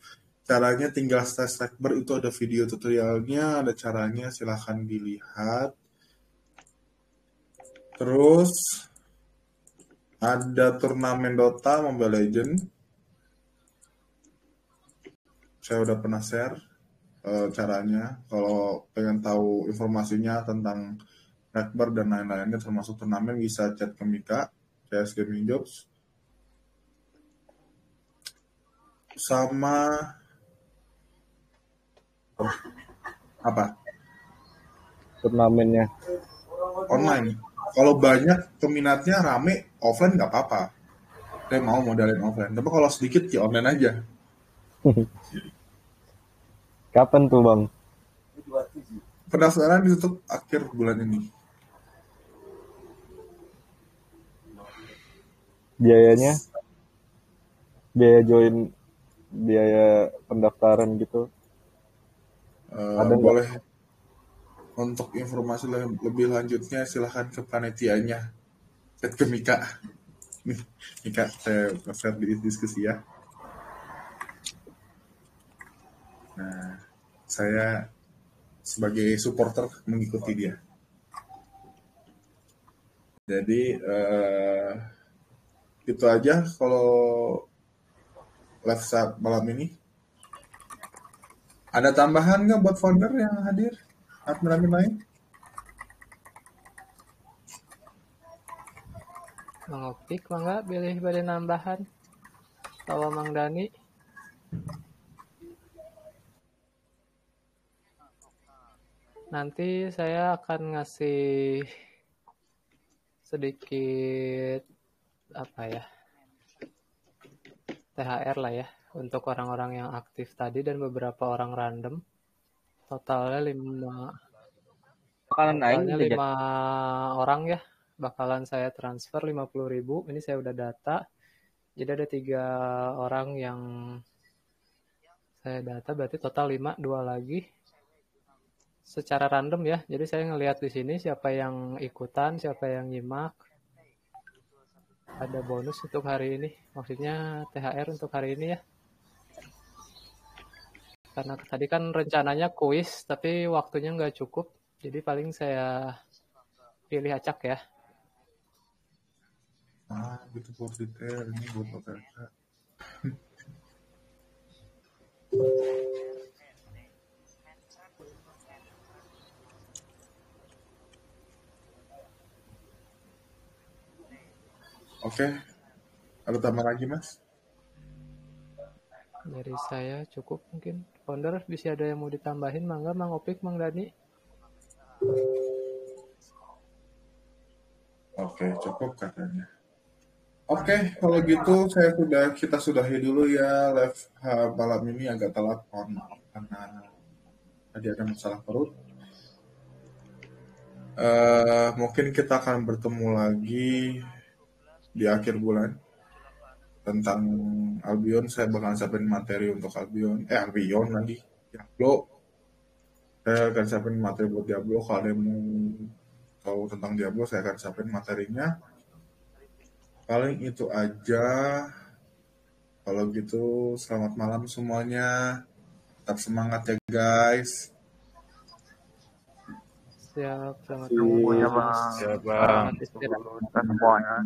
caranya, tinggal tes rekber, itu ada video tutorialnya, ada caranya, silahkan dilihat. Terus ada turnamen Dota Mobile Legends. Saya udah pernah share caranya. Kalau pengen tahu informasinya tentang rekber dan lain-lainnya termasuk turnamen, bisa chat ke Mika, CS Gaming Jobs. Sama apa? Turnamennya Online. Kalau banyak peminatnya rame, offline nggak apa-apa. Saya mau modalin offline. Tapi kalau sedikit ya online aja. Kapan tuh bang? Pendaftaran ditutup akhir bulan ini. Biayanya? Biaya join, biaya pendaftaran gitu? Ada boleh. Untuk informasi lebih lanjutnya silahkan ke panitianya, chat ke Mika. Mika, saya share di diskusi ya. Nah, saya sebagai supporter mengikuti dia. Jadi itu aja kalau live saat malam ini. Ada tambahan nggak buat founder yang hadir? Admin lain? Mang Opik, mangga pilih pada nambahan. Tawa Mang Dani. Nanti saya akan ngasih sedikit apa ya, THR lah ya untuk orang-orang yang aktif tadi dan beberapa orang random. Totalnya 5 orang ya, bakalan saya transfer 50.000. Ini saya udah data. Jadi ada 3 orang yang saya data, berarti total 5, 2 lagi. Secara random ya. Jadi saya ngelihat di sini siapa yang ikutan, siapa yang nyimak. Ada bonus untuk hari ini. Maksudnya THR untuk hari ini ya. Karena tadi kan rencananya kuis, tapi waktunya nggak cukup. Jadi paling saya pilih acak ya. Gitu for detail. Ini buat apa? Oke. Ada tambah lagi, Mas? Dari saya cukup mungkin. Founder, bisa ada yang mau ditambahin? Mangga, Mang Opik, Mang Dani. Oke, cukup katanya. Oke, kalau gitu kita sudahi dulu ya live malam ini agak telat, mohon maaf karena tadi ada masalah perut. Mungkin kita akan bertemu lagi di akhir bulan tentang Albion. Saya bakal siapin materi untuk Albion lagi Diablo. Saya akan siapin materi buat Diablo. Kalau ada yang mau tahu tentang Diablo, saya akan siapin materinya. Paling itu aja. Kalau gitu selamat malam semuanya. Tetap semangat ya guys. Siap, selamat Semuanya bang. Siap bang. Semuanya.